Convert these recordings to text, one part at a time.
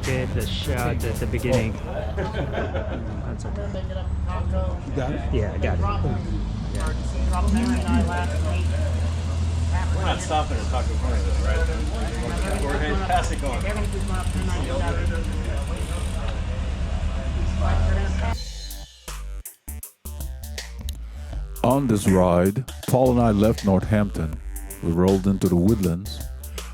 get the shot at the beginning. That's okay. You got it? Yeah, I got it. We're not stopping to talk about this, right? We're fantastic on. On this ride, Paul and I left Northampton. We rolled into the woodlands.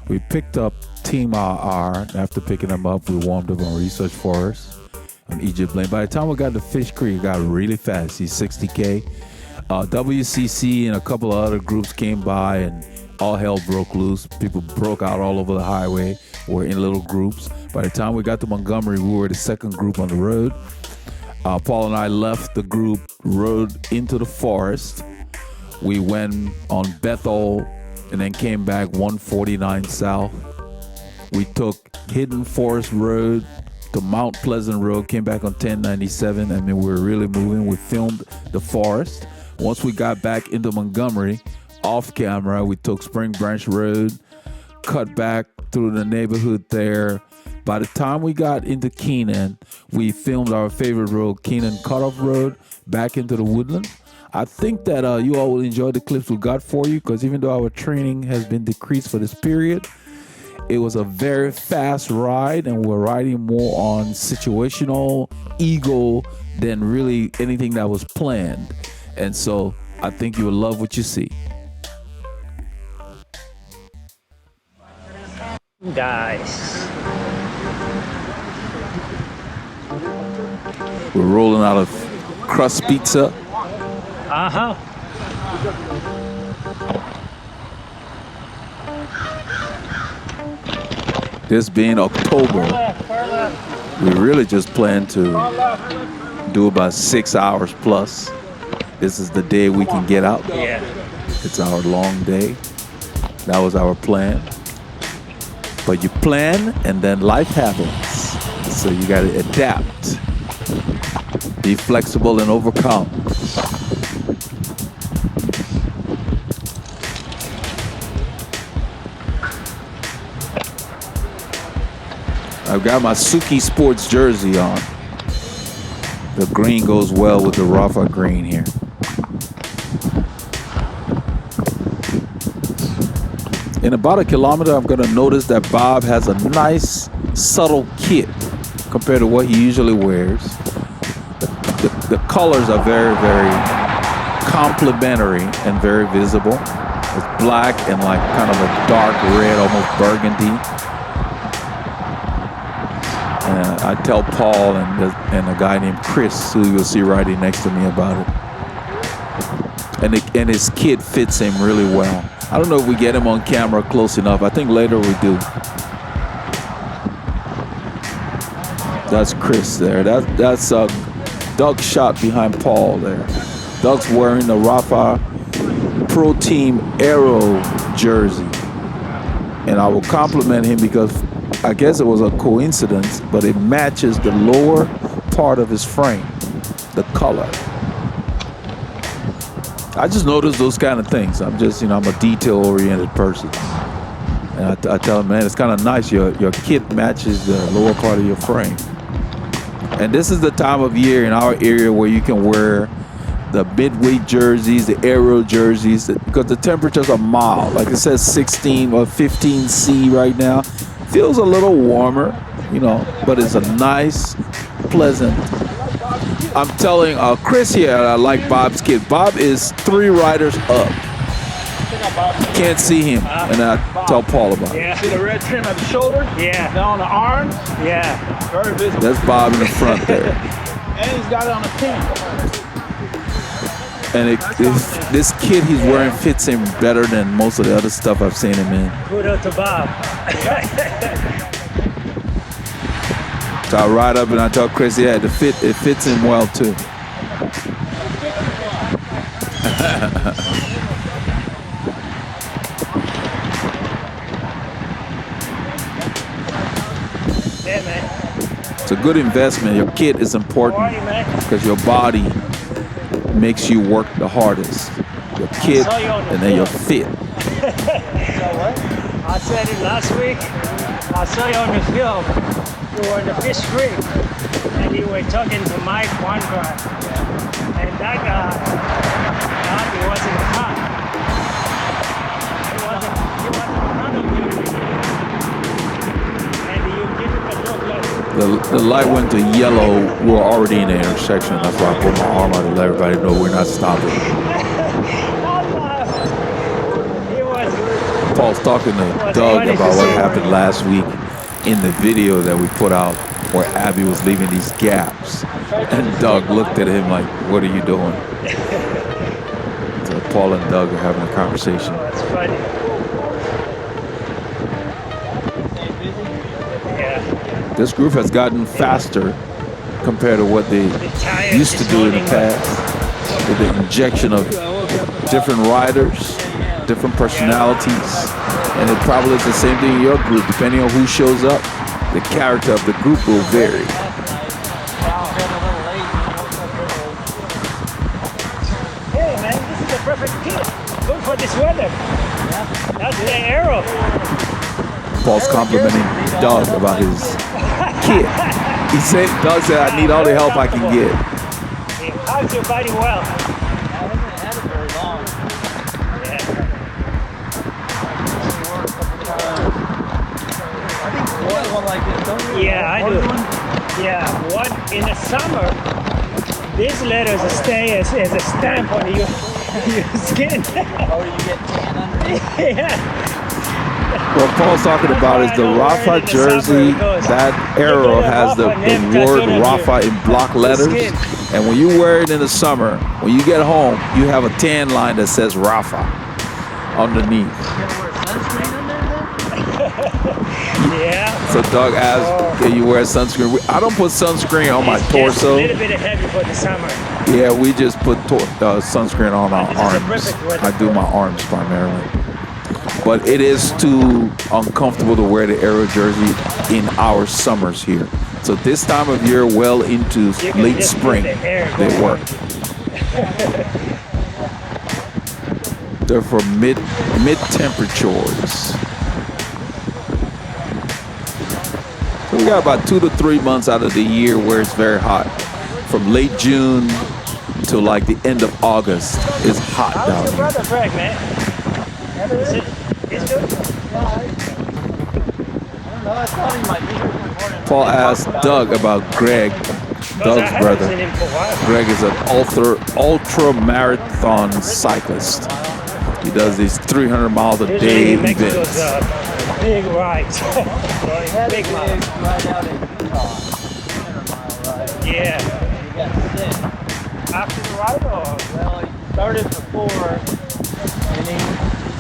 We picked up Team RR. After picking them up, we warmed up on Research Forest on Egypt Lane. By the time we got to Fishcreek, it got really fast. He's 60K. WCC and a couple of other groups came by and all hell broke loose. People broke out all over the highway. We're in little groups. By the time we got to Montgomery, we were the second group on the road. Paul and I left the group, rode into the forest. We went on Bethel and then came back 149 South. We took Hidden Forest Road to Mount Pleasant Road, came back on 1097. I mean, we were really moving. We filmed the forest. Once we got back into Montgomery, off camera, we took Spring Branch Road, cut back through the neighborhood there. By the time we got into Keenan, we filmed our favorite road, Keenan Cutoff Road, back into the woodland. I think that you all will enjoy the clips we got for you, because even though our training has been decreased for this period, it was a very fast ride, and we're riding more on situational ego than really anything that was planned. And so I think you will love what you see. Guys. We're rolling out of crust pizza. Uh-huh. This being October, we really just plan to do about 6 hours plus. This is the day we can get out. Yeah. It's our long day. That was our plan. But you plan and then life happens. So you got to adapt. Be flexible and overcome. I've got my Souke sports jersey on. The green goes well with the Rafa green here. In about a kilometer, I'm going to notice that Bob has a nice, subtle kit compared to what he usually wears. The colors are very, very complementary and very visible. It's black and like kind of a dark red, almost burgundy. And I tell Paul and a guy named Chris, who you'll see riding next to me, about it. And his kit fits him really well. I don't know if we get him on camera close enough. I think later we do. That's Chris there. That's Doug shot behind Paul there. Doug's wearing the Rafa Pro Team Aero jersey. And I will compliment him because I guess it was a coincidence, but it matches the lower part of his frame, the color. I just notice those kind of things. I'm just, I'm a detail-oriented person. And I tell him, man, it's kind of nice. Your kit matches the lower part of your frame. And this is the time of year in our area where you can wear the midweight jerseys, the aero jerseys, because the temperatures are mild. Like it says 16 or 15 C right now. Feels a little warmer, but it's a nice, pleasant. I'm telling Chris here, I like Bob's kid. Bob is 3 riders up. Can't see him, and I tell Paul about it. See the red trim at the shoulder? Yeah. Down the arms? Yeah. Very visible. That's Bob in the front there. And he's got it on the pin. And this kit he's wearing fits him better than most of the other stuff I've seen him in. Kudos to Bob. So I ride up and I tell Chris, yeah, it fits him well too. Yeah, man. It's a good investment. Your kit is important because your body makes you work the hardest. Your kit and then your fit. I said it last week. I saw you on the film. we were in the Fishcreek, and you were talking to Mike one guy, and that guy thought he wasn't hot. He wasn't in front of you, and you give him a look like. The light went to yellow. We were already in the intersection. That's why I put my arm out to let everybody know we're not stopping. Paul's talking to Doug about what happened last week in the video that we put out where Abby was leaving these gaps. And Doug looked at him like, what are you doing? So Paul and Doug are having a conversation. It's funny. Yeah. This group has gotten faster compared to what they used to do in the past, with the injection of different riders, different personalities, and it probably is the same thing in your group. Depending on who shows up, the character of the group will vary. Hey man, this is a perfect kit. Good for this weather. That's the arrow. Paul's complimenting Doug about his kit. He said, Doug said, I need all the help I can get. It hugs your body well. Yeah, I do. Yeah, one in the summer, these letters stay as a stamp on your skin. Oh, you get tan underneath? Yeah. What Paul's talking about is the Rafa jersey. That arrow has the word Rafa in block letters. And when you wear it in the summer, when you get home, you have a tan line that says Rafa underneath. Yeah. So Doug asked, can you wear sunscreen? I don't put sunscreen on my torso. A little bit heavy for the summer. Yeah, we just put sunscreen on our arms. I do my arms primarily. But it is too uncomfortable to wear the Aero jersey in our summers here. So this time of year, well into late spring, they work. They're for mid temperatures. So we got about 2 to 3 months out of the year where it's very hot. From late June to like the end of August, it's hot down How's your here. brother Greg, man? He's good? Paul asked Doug about Greg, Doug's brother. Greg is an ultra marathon cyclist. He does these 300 miles a day Usually he makes events. those big rides. Big miles. Ride out in Utah, 100-mile ride. Yeah. He got sick. After the ride or? Well, he started before, and he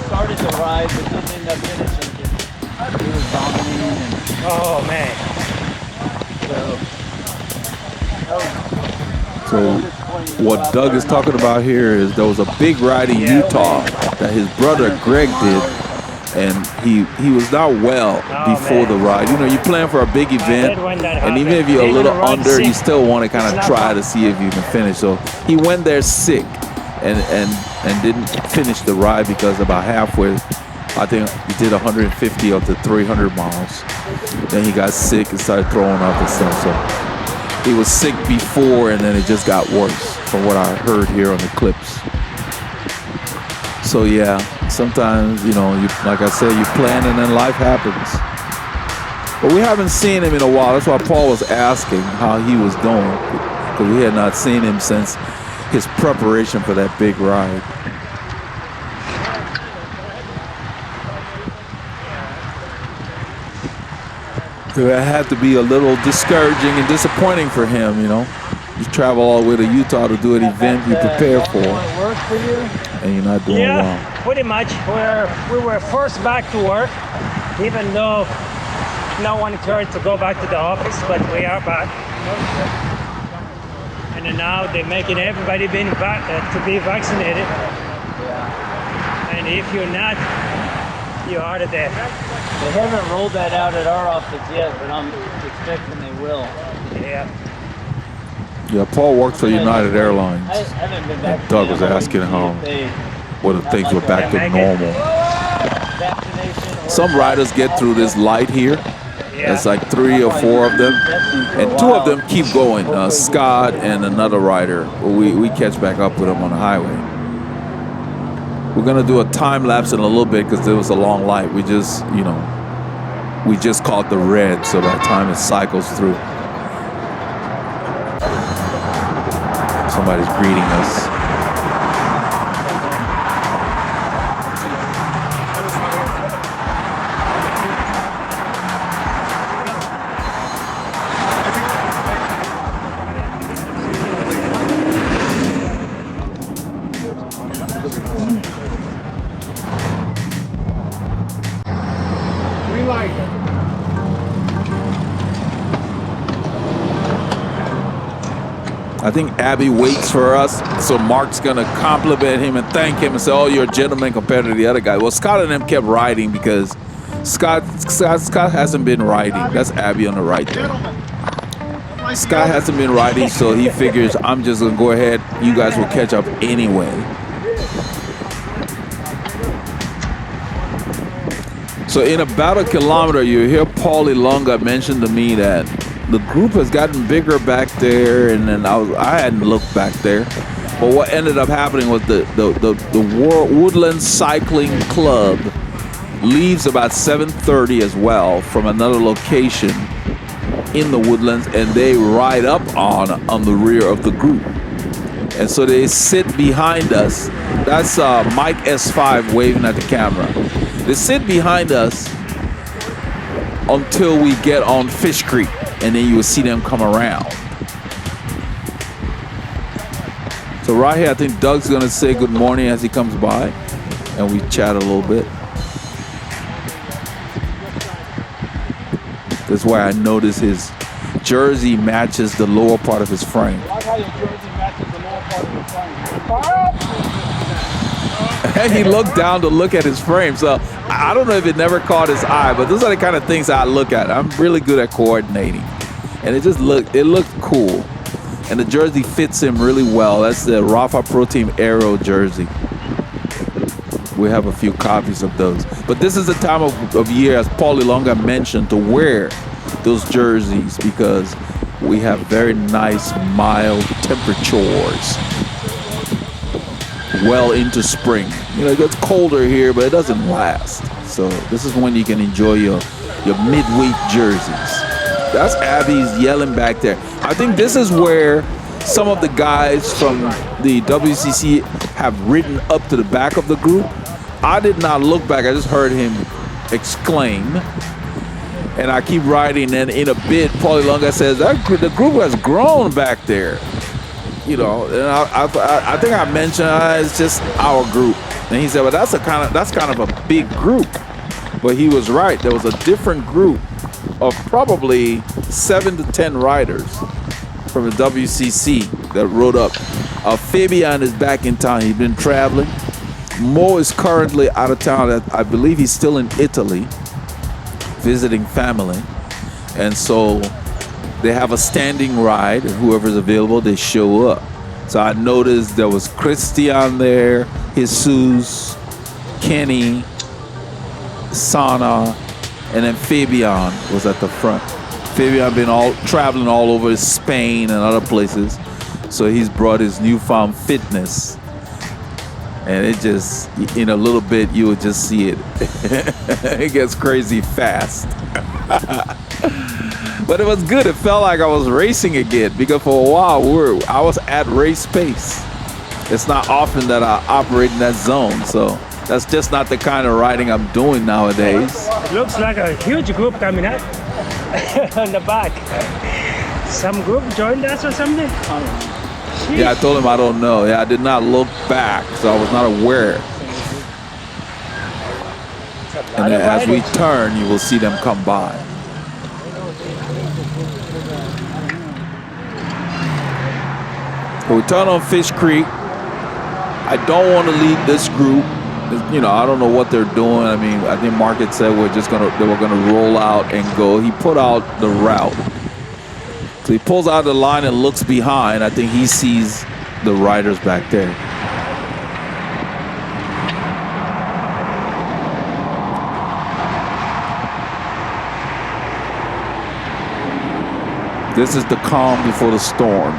started the ride, but didn't end up finishing because he was vomiting. And Oh man. So what Doug is talking about here is there was a big ride in Utah that his brother Greg did, and he was not well before the ride. You know, you plan for a big event, and even if you're a little under, you still want to kind of try to see if you can finish. So he went there sick and didn't finish the ride because about halfway, I think he did 150 up to 300 miles. Then he got sick and started throwing up and stuff. So he was sick before, and then it just got worse from what I heard here on the clips. So yeah, sometimes, you know, like I said, you plan and then life happens. But we haven't seen him in a while. That's why Paul was asking how he was doing, because we had not seen him since his preparation for that big ride. It had to be a little discouraging and disappointing for him, you know. You travel all the way to Utah to do an event you prepare for, and you're not doing well. Pretty much. We were forced back to work, even though no one encouraged to go back to the office, but we are back. And then now they're making everybody to be vaccinated. And if you're not, you're out of there. they haven't rolled that out at our office yet, but I'm expecting they will. Yeah. Yeah, Paul worked for United Airlines. I haven't been back. Doug was asking how whether things were back to normal. Some riders get through this light here, There's like 3 or 4 of them, and 2 of them keep going. Scott and another rider. We catch back up with them on the highway. We're gonna do a time lapse in a little bit because there was a long light. We just caught the red, so by the time it cycles through, somebody's greeting us. I think Abby waits for us, so Mark's gonna compliment him and thank him and say, "Oh, you're a gentleman compared to the other guy." Well, Scott and them kept riding because Scott hasn't been riding. That's Abby on the right there. Scott hasn't been riding, so he figures I'm just gonna go ahead. You guys will catch up anyway. So in about a kilometer, you hear Paulie Longa mention to me that the group has gotten bigger back there, and then I hadn't looked back there. But what ended up happening was the Woodland Cycling Club leaves about 7:30 as well from another location in the Woodlands, and they ride up on the rear of the group. And so they sit behind us. That's Mike S5 waving at the camera. They sit behind us until we get on Fish Creek, and then you will see them come around. So right here, I think Doug's gonna say good morning as he comes by, and we chat a little bit. That's why I notice his jersey matches the lower part of his frame. I like how your jersey matches the lower part of your frame. And he looked down to look at his frame. So I don't know if it never caught his eye, but those are the kind of things I look at. I'm really good at coordinating. And it looked cool. And the jersey fits him really well. That's the Rafa Pro Team Aero jersey. We have a few copies of those. But this is the time of year, as Paulie Longa mentioned, to wear those jerseys because we have very nice, mild temperatures well into spring. You know, it gets colder here, but it doesn't last. So this is when you can enjoy your midweek jerseys. That's Abby's yelling back there. I think this is where some of the guys from the WCC have ridden up to the back of the group. I did not look back. I just heard him exclaim. And I keep riding, and in a bit, Paulie Longa says, the group has grown back there. You know, and I think I mentioned it's just our group. And he said, well, that's kind of a big group. But he was right. There was a different group of probably 7 to 10 riders from the WCC that rode up. Fabian is back in town. He's been traveling. Mo is currently out of town. I believe he's still in Italy visiting family. And so they have a standing ride, and whoever's available, they show up. So I noticed there was Christian there, Jesus, Kenny, Sana, and then Fabian was at the front. Fabian been traveling all over Spain and other places, so he's brought his newfound fitness. And it just, in a little bit, you will just see it. It gets crazy fast. But it was good. It felt like I was racing again because for a while I was at race pace. It's not often that I operate in that zone, so that's just not the kind of riding I'm doing nowadays. It looks like a huge group coming up on the back. Some group joined us or something? Yeah, I told him I don't know. Yeah, I did not look back, so I was not aware. And then as we turn, you will see them come by. So we turn on Fish Creek. I don't want to lead this group. You know, I don't know what they're doing. I mean, I think Mark had said they were gonna roll out and go. He put out the route. So he pulls out the line and looks behind. I think he sees the riders back there. This is the calm before the storm.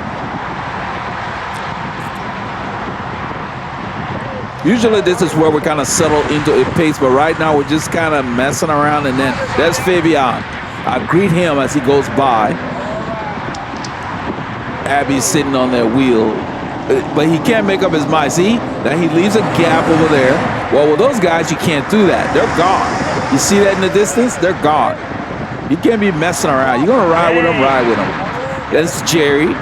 Usually this is where we kind of settle into a pace, but right now we're just kind of messing around. And then there's Fabian. I greet him as he goes by. Abby's sitting on that wheel, but he can't make up his mind. See, that he leaves a gap over there. Well, with those guys, you can't do that. They're gone. You see that in the distance? They're gone. You can't be messing around. You're going to ride with them, ride with them. That's Jerry.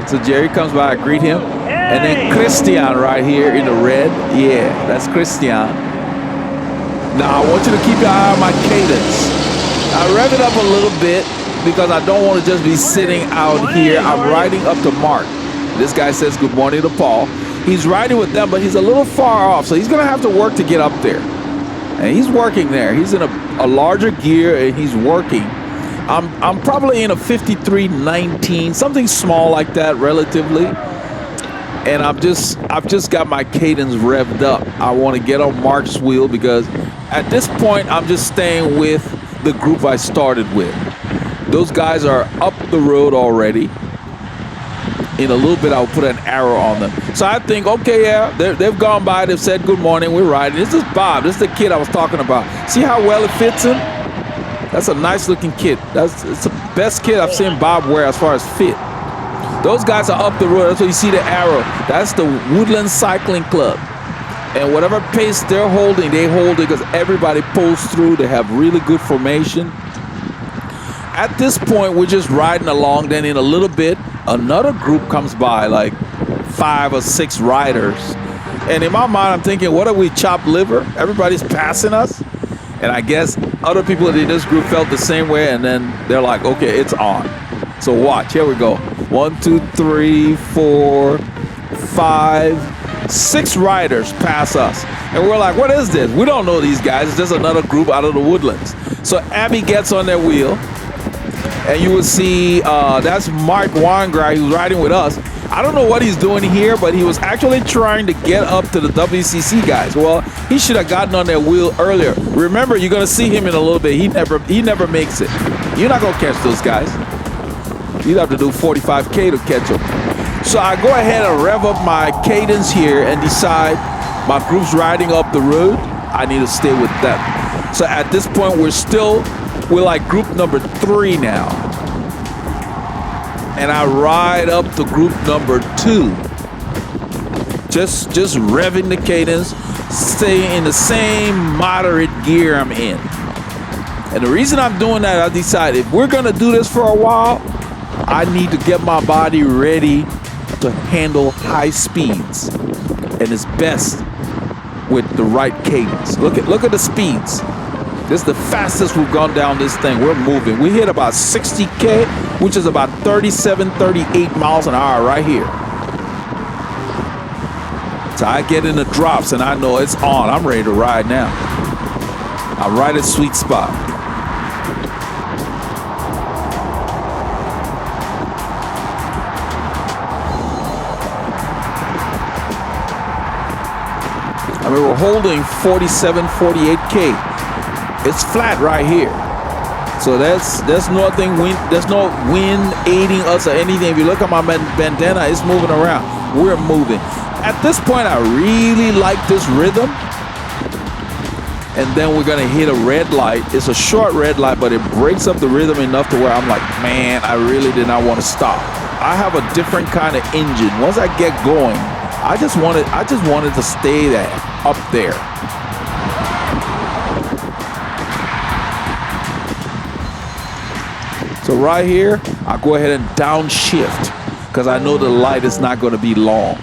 So Jerry comes by, I greet him. And then Christian right here in the red. Yeah, that's Christian. Now, I want you to keep your eye on my cadence. I rev it up a little bit because I don't want to just be sitting out here. I'm riding up to Mark. This guy says good morning to Paul. He's riding with them, but he's a little far off, so he's going to have to work to get up there. And he's working there. He's in a larger gear, and he's working. I'm probably in a 53-19, something small like that, relatively. And I've just got my cadence revved up. I want to get on Mark's wheel because at this point, I'm just staying with the group I started with. Those guys are up the road already. In a little bit, I'll put an arrow on them. So I think, okay, yeah, they've gone by. They've said good morning. We're riding. This is Bob. This is the kid I was talking about. See how well it fits him? That's a nice looking kit. It's the best kit I've seen Bob wear as far as fit. Those guys are up the road. That's where you see the arrow. That's the Woodland Cycling Club. And whatever pace they're holding, they hold it because everybody pulls through. They have really good formation. At this point, we're just riding along. Then in a little bit, another group comes by, like 5 or 6 riders. And in my mind, I'm thinking, what are we, chopped liver? Everybody's passing us? And I guess other people in this group felt the same way. And then they're like, okay, it's on. So watch. Here we go. 1, 2, 3, 4, 5, 6 riders pass us. And we're like, what is this? We don't know these guys. It's just another group out of the woodlands. So Abby gets on their wheel. And you will see that's Mark Weingrei who's riding with us. I don't know what he's doing here, but he was actually trying to get up to the WCC guys. Well, he should have gotten on their wheel earlier. Remember, you're going to see him in a little bit. He never makes it. You're not going to catch those guys. You'd have to do 45K to catch them. So I go ahead and rev up my cadence here and decide my group's riding up the road. I need to stay with them. So at this point, we're like group number 3 now. And I ride up to group number 2. Just revving the cadence, staying in the same moderate gear I'm in. And the reason I'm doing that, I decided if we're gonna do this for a while, I need to get my body ready to handle high speeds. And it's best with the right cadence. Look at the speeds. This is the fastest we've gone down this thing. We're moving. We hit about 60K, which is about 37, 38 miles an hour right here. So I get in the drops and I know it's on. I'm ready to ride now. I'm right at sweet spot. I mean, we're holding 47, 48K. It's flat right here. So there's nothing wind, there's no wind aiding us or anything. If you look at my bandana, it's moving around. We're moving. At this point, I really like this rhythm. And then we're gonna hit a red light. It's a short red light, but it breaks up the rhythm enough to where I'm like, man, I really did not want to stop. I have a different kind of engine. Once I get going, I just wanted to stay there, up there. So right here, I go ahead and downshift because I know the light is not going to be long.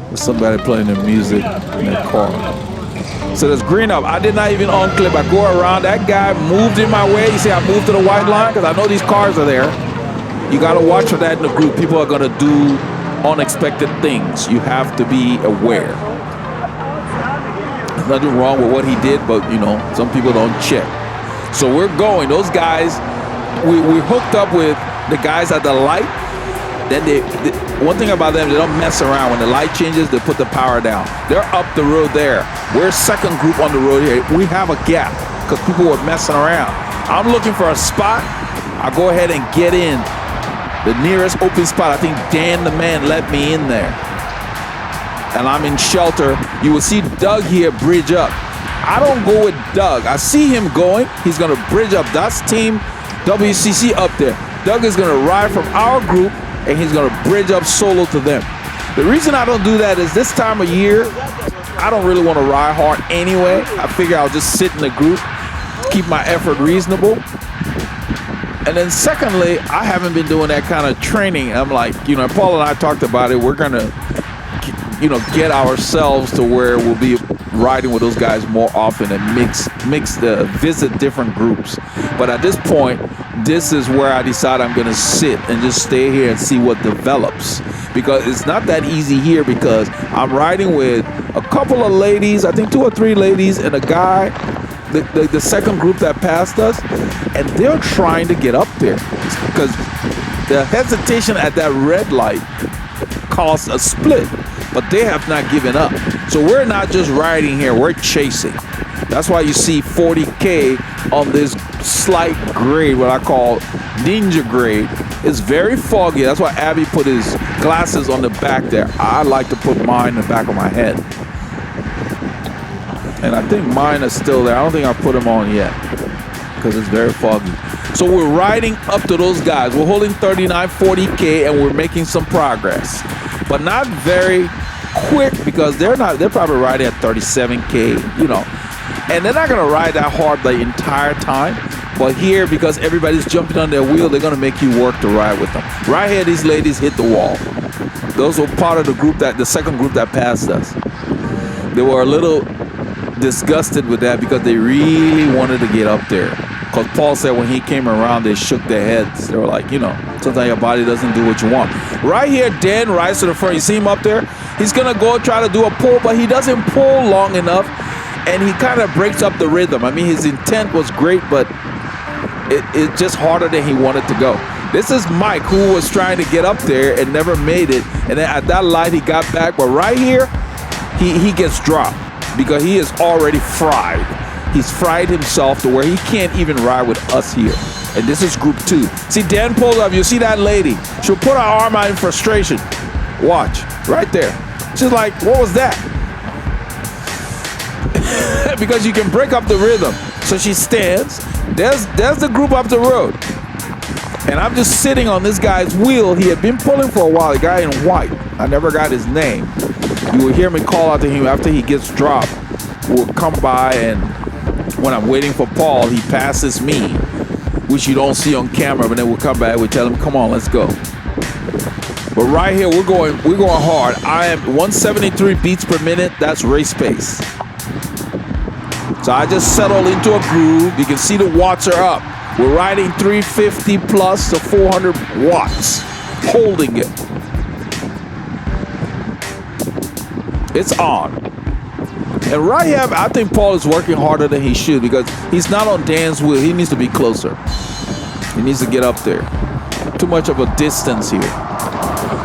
There's somebody playing their music in their car. So there's green up. I did not even unclip. I go around. That guy moved in my way. You see, I moved to the white line because I know these cars are there. You got to watch for that in the group. People are going to do unexpected things. You have to be aware. There's nothing wrong with what he did, but you know, some people don't check. So we're going. Those guys, we hooked up with the guys at the light, Then one thing about them, they don't mess around. When the light changes, they put the power down. They're up the road there. We're second group on the road here. We have a gap because people were messing around. I'm looking for a spot. I go ahead and get in the nearest open spot. I think Dan the man let me in there. And I'm in shelter. You will see Doug here bridge up. I don't go with Doug. I see him going. He's going to bridge up. That's Team WCC up there. Doug is going to ride from our group, and he's going to bridge up solo to them. The reason I don't do that is this time of year, I don't really want to ride hard anyway. I figure I'll just sit in the group, keep my effort reasonable. And then secondly, I haven't been doing that kind of training. I'm like, Paul and I talked about it. We're going to, get ourselves to where we'll be riding with those guys more often and visit different groups. But at this point, this is where I decide I'm going to sit and just stay here and see what develops. Because it's not that easy here because I'm riding with a couple of ladies, I think 2 or 3 ladies, and a guy, the second group that passed us, and they're trying to get up there. Because the hesitation at that red light caused a split. But they have not given up. So we're not just riding here, we're chasing. That's why you see 40K on this slight grade, what I call ninja grade. It's very foggy. That's why Abby put his glasses on the back there. I like to put mine in the back of my head. And I think mine is still there. I don't think I put them on yet because it's very foggy. So we're riding up to those guys. We're holding 39, 40K, and we're making some progress. But not very quick because they're probably riding at 37K, and they're not going to ride that hard the entire time. But here, because everybody's jumping on their wheel, they're going to make you work to ride with them. Right here, these ladies hit the wall. Those were part of the second group that passed us. They were a little disgusted with that because they really wanted to get up there. Because Paul said when he came around, they shook their heads. They were like, sometimes your body doesn't do what you want. Right here, Dan rides to the front. You see him up there? He's going to go try to do a pull, but he doesn't pull long enough, and he kind of breaks up the rhythm. I mean, his intent was great, but it's just harder than he wanted to go. This is Mike, who was trying to get up there and never made it, and then at that light, he got back. But right here, he gets dropped because he is already fried. He's fried himself to where he can't even ride with us here. And this is group 2. See, Dan pulled up. You see that lady? She'll put her arm out in frustration. Watch. Right there. She's like, what was that? Because you can break up the rhythm. So she stands. There's the group up the road. And I'm just sitting on this guy's wheel. He had been pulling for a while. The guy in white. I never got his name. You will hear me call out to him after he gets dropped. We'll come by, and when I'm waiting for Paul, he passes me, which you don't see on camera, but then we'll come back, we'll tell him, come on, let's go. But right here, we're going hard. I am 173 beats per minute. That's race pace. So I just settled into a groove. You can see the watts are up. We're riding 350 plus to 400 watts, holding it. It's on. And right here, I think Paul is working harder than he should because he's not on Dan's wheel. He needs to be closer. He needs to get up there. Too much of a distance here.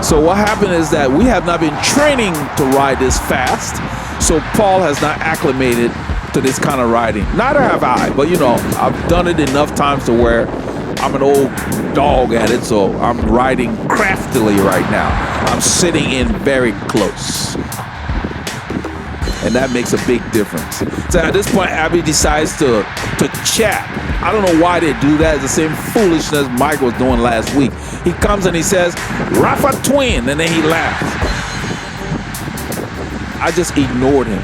So what happened is that we have not been training to ride this fast. So Paul has not acclimated to this kind of riding. Neither have I, but I've done it enough times to where I'm an old dog at it. So I'm riding craftily right now. I'm sitting in very close. And that makes a big difference. So at this point, Abby decides to chat. I don't know why they do that. It's the same foolishness Mike was doing last week. He comes and he says, Rafa twin, and then he laughs. I just ignored him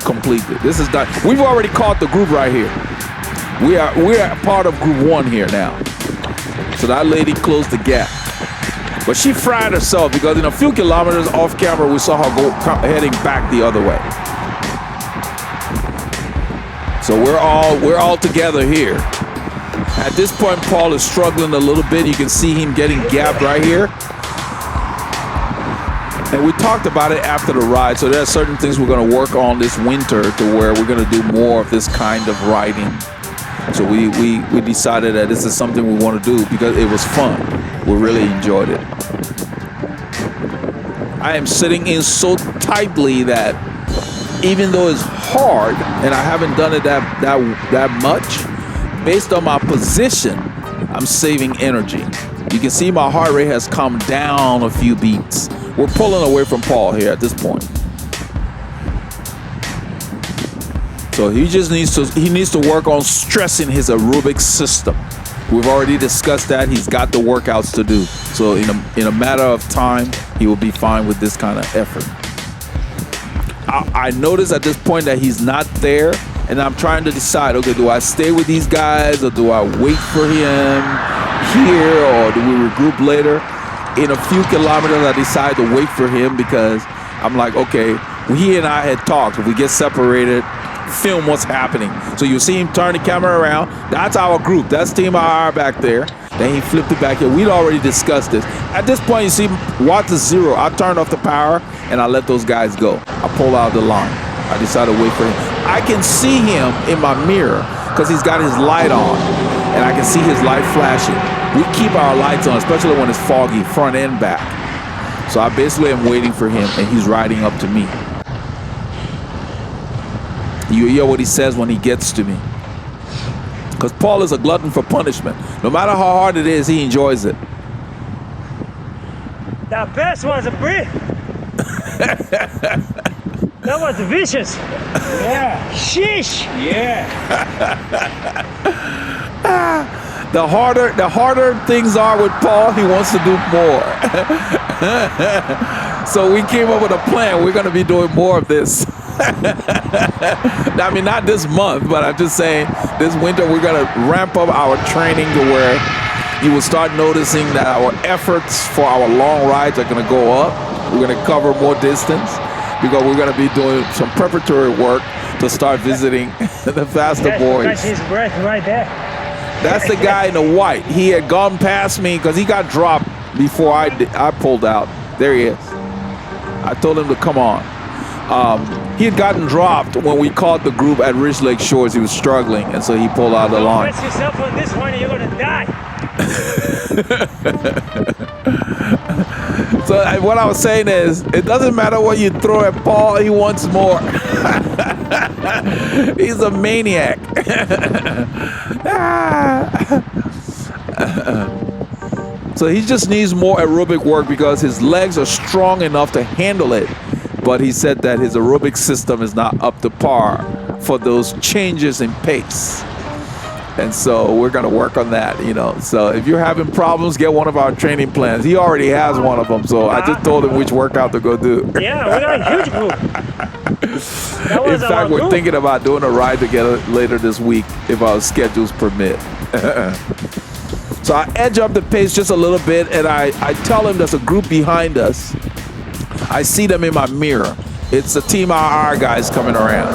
completely. This is done. We've already caught the group right here. We are part of group 1 here now. So that lady closed the gap. But she fried herself because in a few kilometers off camera, we saw her go heading back the other way. So we're all together here. At this point, Paul is struggling a little bit. You can see him getting gapped right here. And we talked about it after the ride. So there are certain things we're going to work on this winter to where we're going to do more of this kind of riding. So we decided that this is something we want to do because it was fun. We really enjoyed it. I am sitting in so tightly that even though it's hard and I haven't done it that much, based on my position, I'm saving energy. You can see my heart rate has come down a few beats. We're pulling away from Paul here at this point. So he needs to work on stressing his aerobic system. We've already discussed that. He's got the workouts to do. So in a matter of time, he will be fine with this kind of effort. I notice at this point that he's not there, and I'm trying to decide, okay, do I stay with these guys or do I wait for him here or do we regroup later? In a few kilometers, I decide to wait for him because I'm like, okay, he and I had talked. If we get separated, film what's happening. So you see him turn the camera around. That's our group. That's Team IR back there. Then he flipped it back here. We'd already discussed this. At this point, you see watts is 0. I turned off the power and I let those guys go. I pull out the line. I decided to wait for him. I can see him in my mirror because he's got his light on and I can see his light flashing. We keep our lights on, especially when it's foggy, front and back. So I basically am waiting for him and he's riding up to me. You hear what he says when he gets to me. Because Paul is a glutton for punishment. No matter how hard it is, he enjoys it. That best was a brief. That was vicious. Yeah. Sheesh. Yeah. The harder things are with Paul, he wants to do more. So we came up with a plan. We're going to be doing more of this. I mean, not this month, but I'm just saying this winter we're going to ramp up our training to where you will start noticing that our efforts for our long rides are going to go up. We're going to cover more distance because we're going to be doing some preparatory work to start visiting the faster boys. That's his breath right there. That's the guy in the white. He had gone past me because he got dropped before I pulled out. There he is. I told him to come on. He had gotten dropped when we caught the group at Ridge Lake Shores. He was struggling, and so he pulled out the line. Don't mess yourself on this one, you're gonna die. So what I was saying is, it doesn't matter what you throw at Paul, he wants more. He's a maniac. So he just needs more aerobic work because his legs are strong enough to handle it. But he said that his aerobic system is not up to par for those changes in pace. And so we're going to work on that, you know. So if you're having problems, get one of our training plans. He already has one of them, so I just told him which workout to go do. Yeah, we got a huge group. In fact, we're thinking about doing a ride together later this week if our schedules permit. So I edge up the pace just a little bit, and I tell him there's a group behind us. I see them in my mirror. It's the Team RR guys coming around.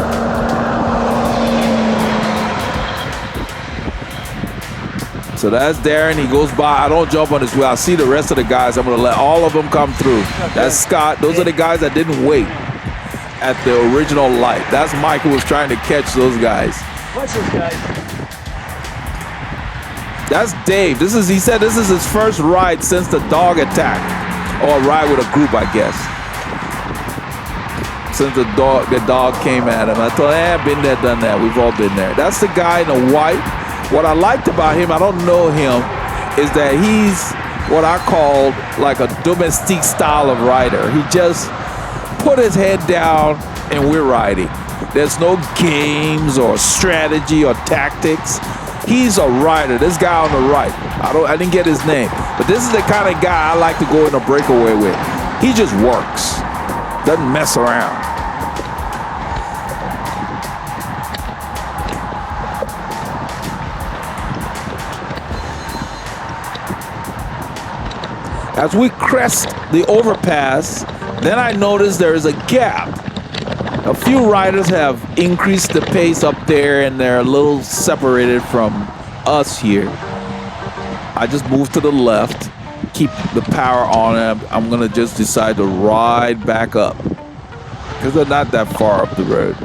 So that's Darren. He goes by. I don't jump on his wheel. I see the rest of the guys. I'm going to let all of them come through. Okay. That's Scott. Those are the guys that didn't wait at the original light. That's Mike who was trying to catch those guys. What's this guy? That's Dave. He said this is his first ride since the dog attack. Or a ride with a group, I guess. Since the dog came at him. I told him, been there, done that. We've all been there. That's the guy in the white. What I liked about him, I don't know him, is that he's what I call like a domestique style of rider. He just put his head down and we're riding. There's no games or strategy or tactics. He's a rider. This guy on the right, I didn't get his name, but this is the kind of guy I like to go in a breakaway with. He just works, doesn't mess around. As we crest the overpass, then I notice there is a gap. A few riders have increased the pace up there and they're a little separated from us here. I just move to the left, keep the power on, and I'm gonna just decide to ride back up because they're not that far up the road.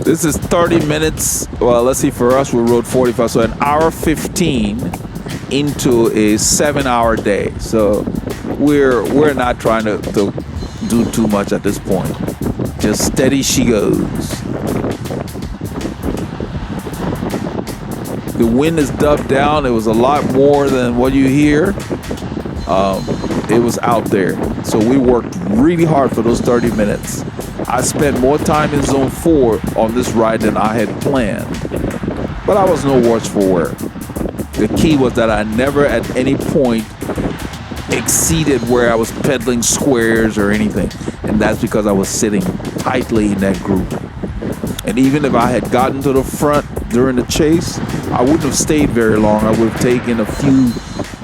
This is 30 minutes. Well, let's see, for us, we rode 45. So an hour 15 into a 7-hour day. So we're not trying to do too much at this point. Just steady she goes. The wind is dubbed down. It was a lot more than what you hear. It was out there. So we worked really hard for those 30 minutes. I spent more time in zone 4 on this ride than I had planned. But I was no worse for wear. The key was that I never at any point exceeded where I was pedaling squares or anything. And that's because I was sitting tightly in that group. And even if I had gotten to the front during the chase, I wouldn't have stayed very long. I would have taken a few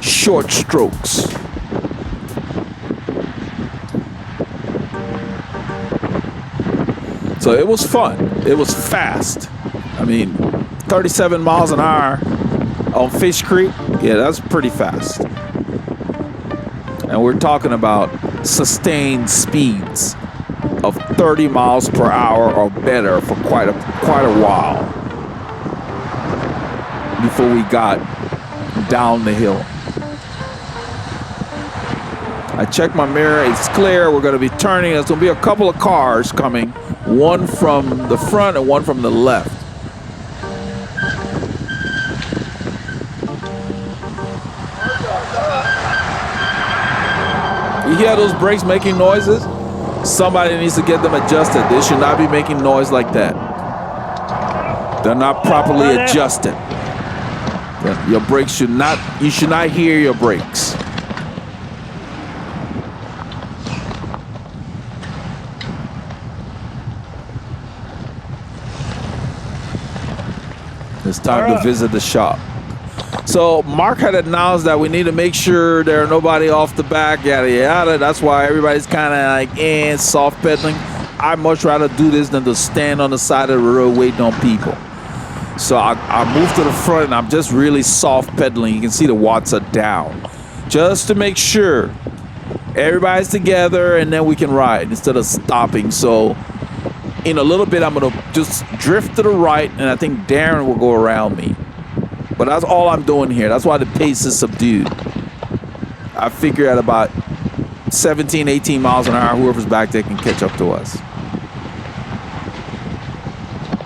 short strokes. So it was fun. It was fast. I mean, 37 miles an hour on Fishcreek, yeah, that's pretty fast. And we're talking about sustained speeds of 30 miles per hour or better for quite a while before we got down the hill. I checked my mirror, it's clear, we're gonna be turning. There's gonna be a couple of cars coming, one from the front and one from the left. You hear those brakes making noises? Somebody needs to get them adjusted. They should not be making noise like that. They're not properly adjusted. Your brakes should not, you should not hear your brakes. It's time to visit the shop. So Mark had announced that we need to make sure there are nobody off the back, yada yada. That's why everybody's kind of like soft pedaling. I'd much rather do this than to stand on the side of the road waiting on people. So I moved to the front and I'm just really soft pedaling. You can see the watts are down, just to make sure everybody's together and then we can ride instead of stopping. So in a little bit, I'm gonna just drift to the right, and I think Darren will go around me. But that's all I'm doing here. That's why the pace is subdued. I figure at about 17, 18 miles an hour, whoever's back there can catch up to us.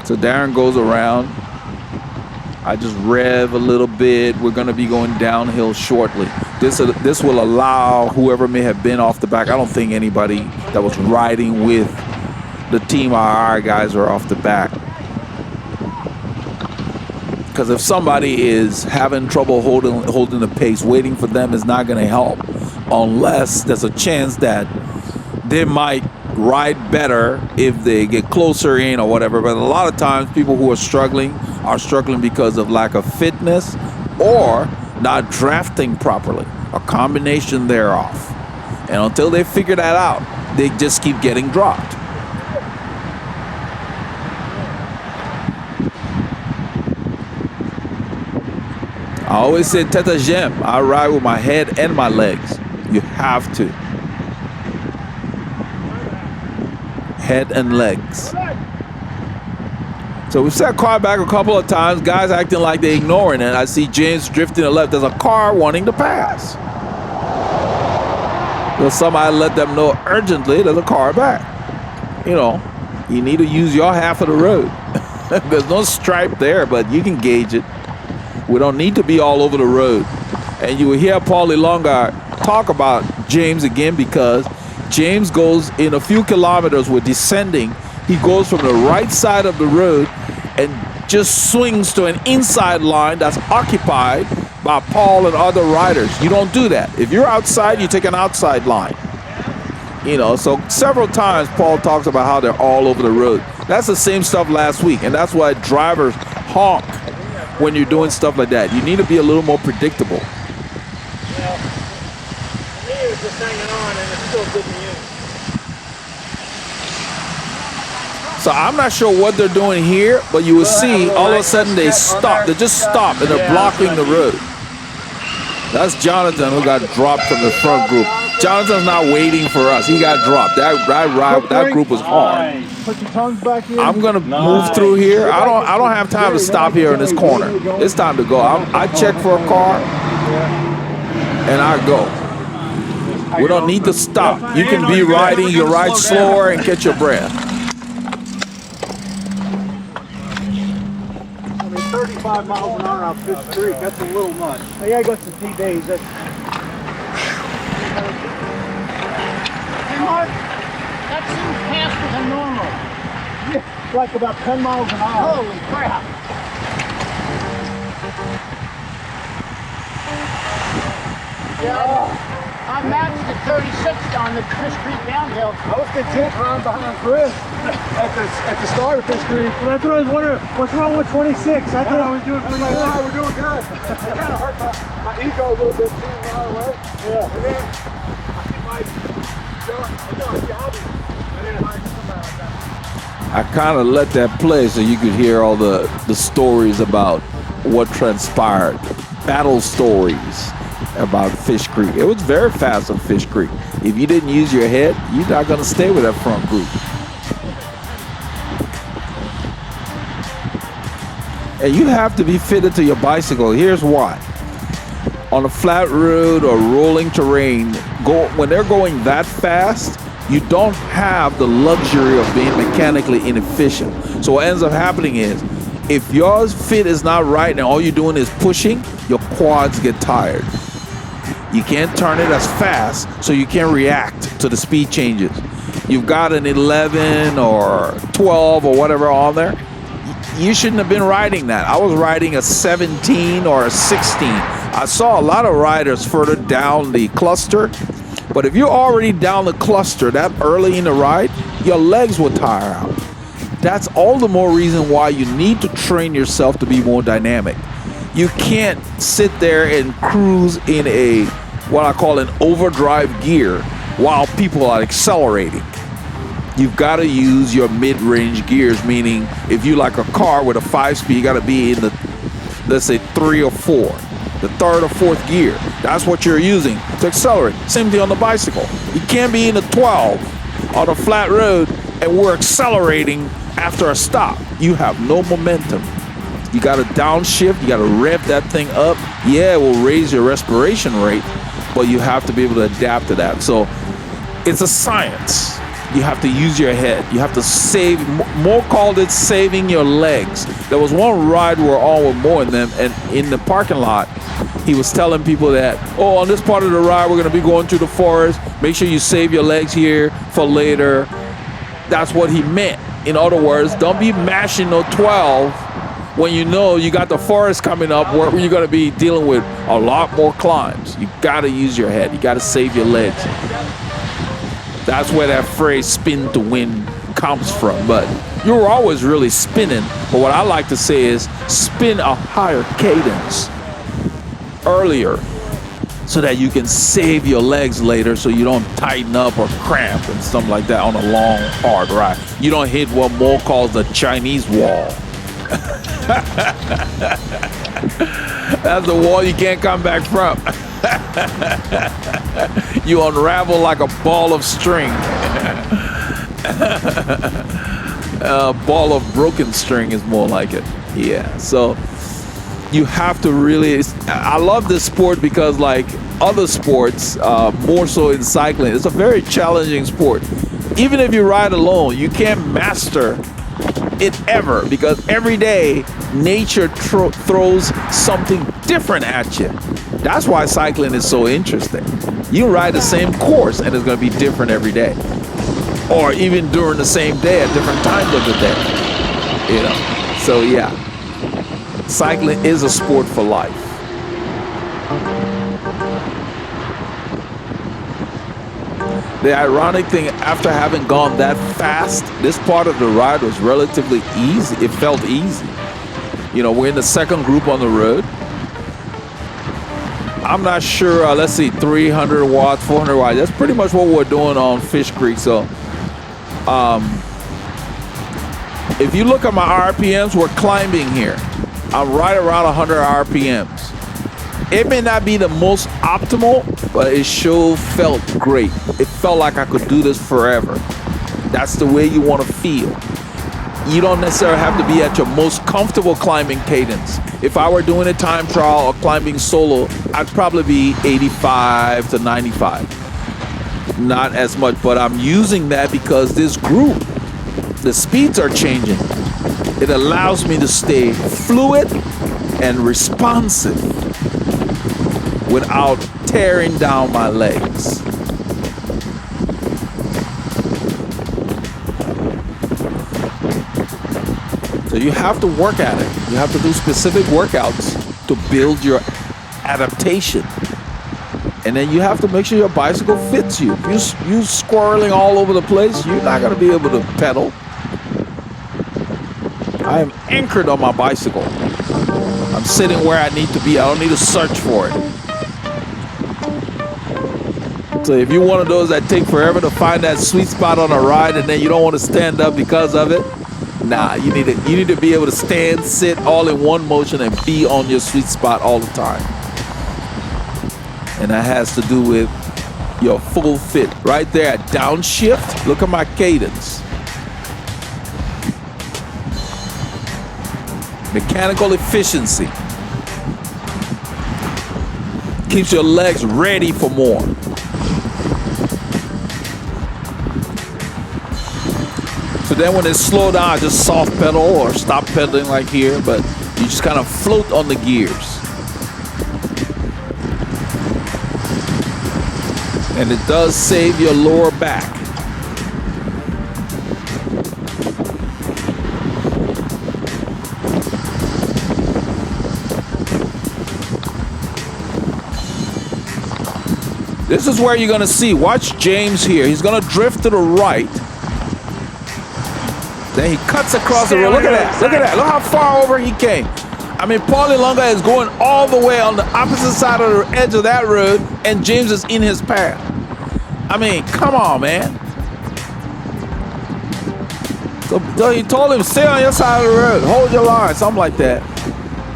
So Darren goes around. I just rev a little bit. We're gonna be going downhill shortly. This will allow whoever may have been off the back. I don't think anybody that was riding with the Team RR guys are off the back. Because if somebody is having trouble holding the pace, waiting for them is not going to help, unless there's a chance that they might ride better if they get closer in or whatever. But a lot of times people who are struggling because of lack of fitness or not drafting properly, a combination thereof. And until they figure that out, they just keep getting dropped. I always say tete j'aime. I ride with my head and my legs. You have to. Head and legs. So we set car back a couple of times. Guys acting like they're ignoring it. I see James drifting to the left. There's a car wanting to pass. So somebody let them know urgently there's a car back. You know, you need to use your half of the road. There's no stripe there, but you can gauge it. We don't need to be all over the road. And you will hear Paulie Longar talk about James again, because James goes in a few kilometers. We're descending. He goes from the right side of the road and just swings to an inside line that's occupied by Paul and other riders. You don't do that. If you're outside, you take an outside line. You know, so several times Paul talks about how they're all over the road. That's the same stuff last week, and that's why drivers honk when you're doing stuff like that. You need to be a little more predictable. Well, for me it was just hanging on and it's still good to use. So I'm not sure what they're doing here, but you will see all of a sudden they stop. They just stop and they're blocking the road. That's Jonathan, who got dropped from the front group. Jonathan's not waiting for us. He got dropped. That group was hard. Put your tongues back in. I'm gonna move through here. I don't have time to stop here in this corner. It's time to go. I check for a car and I go. We don't need to stop. You can be riding. You ride slower and catch your breath. 35 miles an hour on Fishcreek. That's a little much. Oh, yeah, I got some T-days. Hey, Mark, that seems faster than normal. Yeah, like about 10 miles an hour. Holy crap. Yeah, I matched the 36 on the Fishcreek downhill. I was content around behind Chris at the start of Fishcreek. Well, that's what I was wondering. What's wrong with 26? I thought I was doing pretty good. Yeah, we're doing good. It kind of hurt my ego a little bit too far away. Yeah. And then I think my I kind of let that play so you could hear all the stories about what transpired, battle stories about Fishcreek. It was very fast on Fishcreek. If you didn't use your head, you're not going to stay with that front group. And you have to be fitted to your bicycle. Here's why. On a flat road or rolling terrain, when they're going that fast, you don't have the luxury of being mechanically inefficient. So what ends up happening is, if your fit is not right and all you're doing is pushing, your quads get tired. You can't turn it as fast, so you can't react to the speed changes. You've got an 11 or 12 or whatever on there. You shouldn't have been riding that. I was riding a 17 or a 16. I saw a lot of riders further down the cluster, but if you're already down the cluster that early in the ride, your legs will tire out. That's all the more reason why you need to train yourself to be more dynamic. You can't sit there and cruise in a, what I call an overdrive gear while people are accelerating. You've got to use your mid-range gears, meaning if you like a car with a 5-speed, you got to be in the, let's say 3 or 4, the 3rd or 4th gear. That's what you're using to accelerate. Same thing on the bicycle. You can't be in the 12 on a flat road and we're accelerating after a stop. You have no momentum. You got to downshift, you got to rev that thing up. Yeah, it will raise your respiration rate, but you have to be able to adapt to that. So it's a science. You have to use your head. You have to save, Mo called it saving your legs. There was one ride we were all with Mo and them, and in the parking lot, he was telling people that, oh, on this part of the ride, we're going to be going through the forest. Make sure you save your legs here for later. That's what he meant. In other words, don't be mashing no 12 when you know you got the forest coming up where you're going to be dealing with a lot more climbs. You got to use your head. You got to save your legs. That's where that phrase spin to win comes from. But you're always really spinning. But what I like to say is spin a higher cadence earlier so that you can save your legs later so you don't tighten up or cramp and stuff like that on a long, hard ride. You don't hit what Mo calls the Chinese wall. That's the wall you can't come back from. You unravel like a ball of string. A ball of broken string is more like it. Yeah, so you have to really, I love this sport because like other sports, more so in cycling, it's a very challenging sport. Even if you ride alone, you can't master it ever, because every day nature throws something different at you. That's why cycling is so interesting. You ride the same course and it's going to be different every day, or even during the same day at different times of the day, you know. So yeah, cycling is a sport for life. The ironic thing, after having gone that fast, this part of the ride was relatively easy. It felt easy. You know, we're in the second group on the road. I'm not sure, let's see, 300 watts, 400 watts. That's pretty much what we're doing on Fishcreek. So if you look at my RPMs, we're climbing here. I'm right around 100 RPMs. It may not be the most optimal, but it sure felt great. It felt like I could do this forever. That's the way you want to feel. You don't necessarily have to be at your most comfortable climbing cadence. If I were doing a time trial or climbing solo, I'd probably be 85 to 95. Not as much, but I'm using that because this group, the speeds are changing. It allows me to stay fluid and responsive without tearing down my legs. So you have to work at it. You have to do specific workouts to build your adaptation. And then you have to make sure your bicycle fits you. If you're squirreling all over the place, you're not going to be able to pedal. I am anchored on my bicycle. I'm sitting where I need to be. I don't need to search for it. So if you're one of those that take forever to find that sweet spot on a ride and then you don't want to stand up because of it, nah, you need to be able to stand, sit all in one motion and be on your sweet spot all the time. And that has to do with your full fit. Right there at downshift, look at my cadence. Mechanical efficiency. Keeps your legs ready for more. So then when it slow down, I just soft pedal or stop pedaling like here, but you just kind of float on the gears. And it does save your lower back. This is where you're gonna see, watch James here. He's gonna drift to the right. Then he cuts across the road. Look at that, look at that. Look how far over he came. I mean, Paulie Lunga is going all the way on the opposite side of the edge of that road, and James is in his path. I mean, come on, man. So he told him, stay on your side of the road, hold your line, something like that.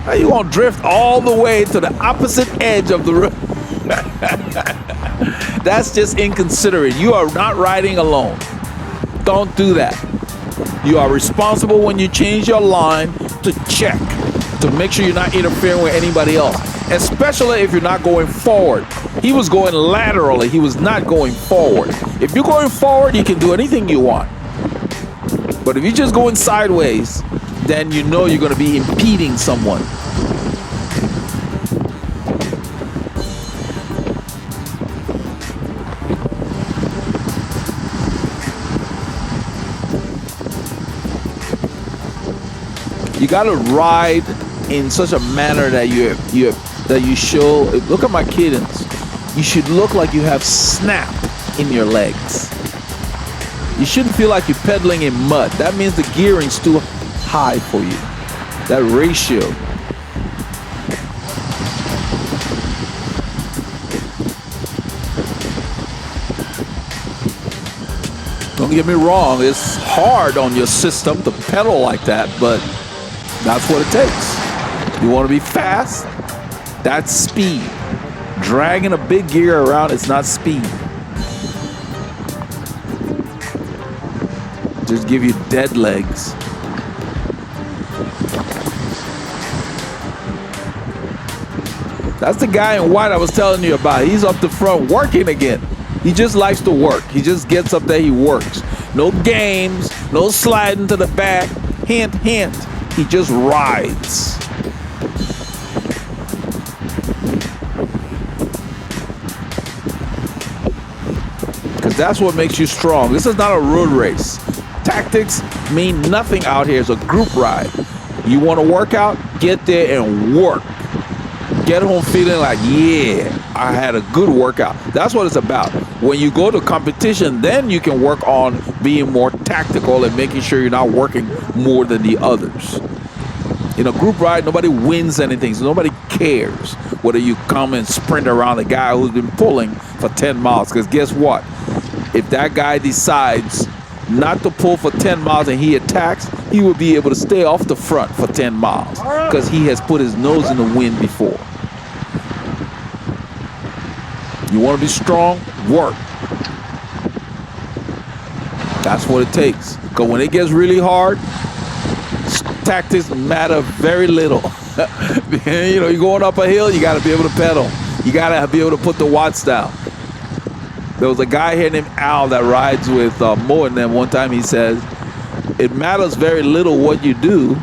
How you gonna drift all the way to the opposite edge of the road? That's just inconsiderate. You are not riding alone. Don't do that. You are responsible when you change your line to check, to make sure you're not interfering with anybody else, especially if you're not going forward. He was going laterally. He was not going forward. If you're going forward, you can do anything you want. But if you're just going sideways, then you know you're going to be impeding someone. You got to ride in such a manner that you show. Look at my cadence. You should look like you have snap in your legs. You shouldn't feel like you're pedaling in mud. That means the gearing's too high for you. That ratio. Don't get me wrong, it's hard on your system to pedal like that, but that's what it takes. You want to be fast? That's speed. Dragging a big gear around is not speed. Just give you dead legs. That's the guy in white I was telling you about. He's up the front working again. He just likes to work. He just gets up there, he works. No games, no sliding to the back. Hint, hint. He just rides. Because that's what makes you strong. This is not a road race. Tactics mean nothing out here. It's a group ride. You want to work out? Get there and work. Get home feeling like, yeah, I had a good workout. That's what it's about. When you go to competition, then you can work on being more tactical and making sure you're not working more than the others. In a group ride, nobody wins anything, so nobody cares whether you come and sprint around a guy who's been pulling for 10 miles. Because guess what? If that guy decides not to pull for 10 miles and he attacks, he will be able to stay off the front for 10 miles because he has put his nose in the wind before. You want to be strong? Work. That's what it takes. Because when it gets really hard, tactics matter very little. You know, you're going up a hill, you got to be able to pedal. You got to be able to put the watts down. There was a guy here named Al that rides with Mo, and then one time he says, it matters very little what you do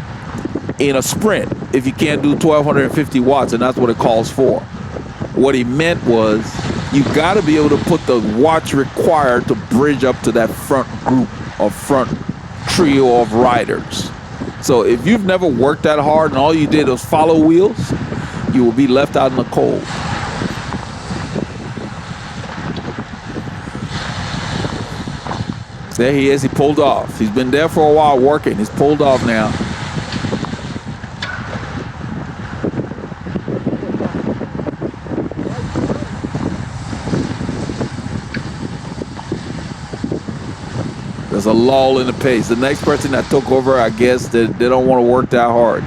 in a sprint if you can't do 1,250 watts, and that's what it calls for. What he meant was you got to be able to put the watts required to bridge up to that front group or front trio of riders. So if you've never worked that hard and all you did was follow wheels, you will be left out in the cold. There he is, he pulled off. He's been there for a while working. He's pulled off now. There's a lull in the pace. The next person that took over, I guess, they don't want to work that hard.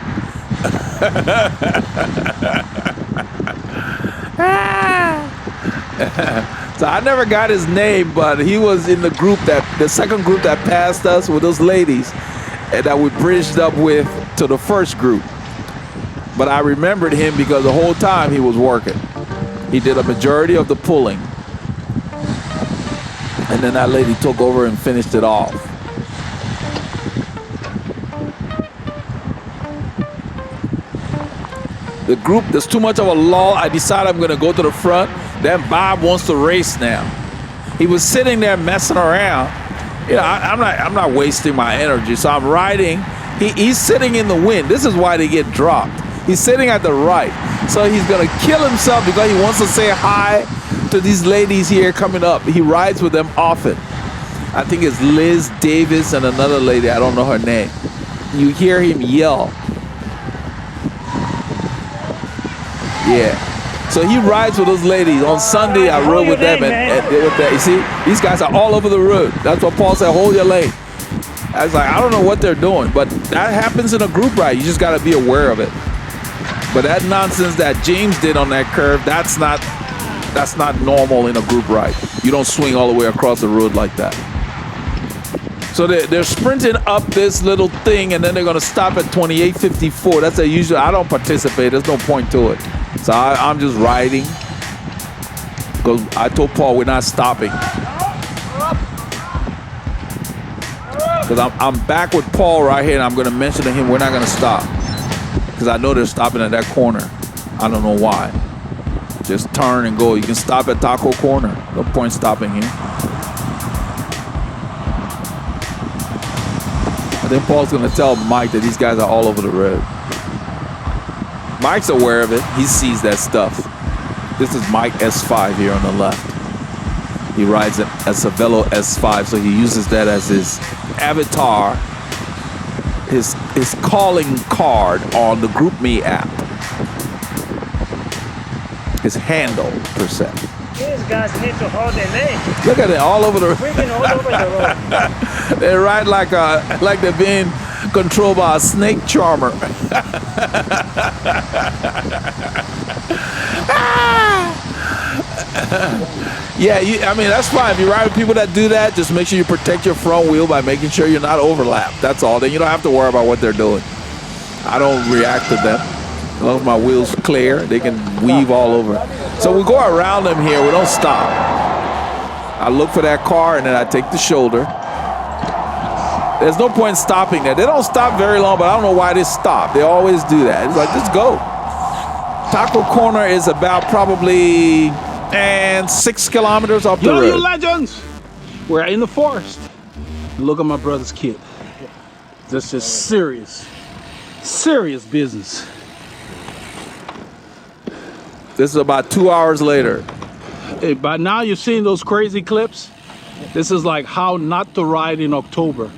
So I never got his name, but he was in the group the second group that passed us with those ladies and that we bridged up with to the first group. But I remembered him because the whole time he was working. He did a majority of the pulling. And then that lady took over and finished it off. The group, there's too much of a lull. I decided I'm gonna go to the front. Then Bob wants to race now. He was sitting there messing around. You know, I'm not wasting my energy. So I'm riding. He's sitting in the wind. This is why they get dropped. He's sitting at the right. So he's gonna kill himself because he wants to say hi to these ladies here coming up. He rides with them often. I think it's Liz Davis and another lady. I don't know her name. You hear him yell. Yeah. So he rides with those ladies. On Sunday, I rode with them. You see, these guys are all over the road. That's what Paul said, hold your lane. I was like, I don't know what they're doing, but that happens in a group ride. You just got to be aware of it. But that nonsense that James did on that curve, that's not normal in a group ride. You don't swing all the way across the road like that. So they're sprinting up this little thing, and then they're going to stop at 28.54. That's a usual. I don't participate. There's no point to it. So I'm just riding. Because I told Paul we're not stopping. Because I'm back with Paul right here, and I'm going to mention to him we're not going to stop. Because I know they're stopping at that corner. I don't know why. Just turn and go. You can stop at Taco Corner. No point stopping here. I think Paul's going to tell Mike that these guys are all over the road. Mike's aware of it. He sees that stuff. This is Mike S5 here on the left. He rides it as a Velo S5, so he uses that as his avatar, his calling card on the GroupMe app. His handle, per se. These guys need to hold their leg. Look at it, all over the Freaking all over the road. They ride like they're being controlled by a snake charmer. Yeah, I mean, that's fine. If you ride with people that do that, just make sure you protect your front wheel by making sure you're not overlapped. That's all. Then you don't have to worry about what they're doing. I don't react to them. As long as my wheel's clear, they can weave all over. So we go around them here. We don't stop. I look for that car, and then I take the shoulder. There's no point in stopping there. They don't stop very long, but I don't know why they stop. They always do that. It's like, just go. Taco Corner is about probably 6 kilometers off the road. You legends! We're in the forest. Look at my brother's kit. This is serious business. This is about 2 hours later. Hey, by now you've seen those crazy clips. This is like how not to ride in October.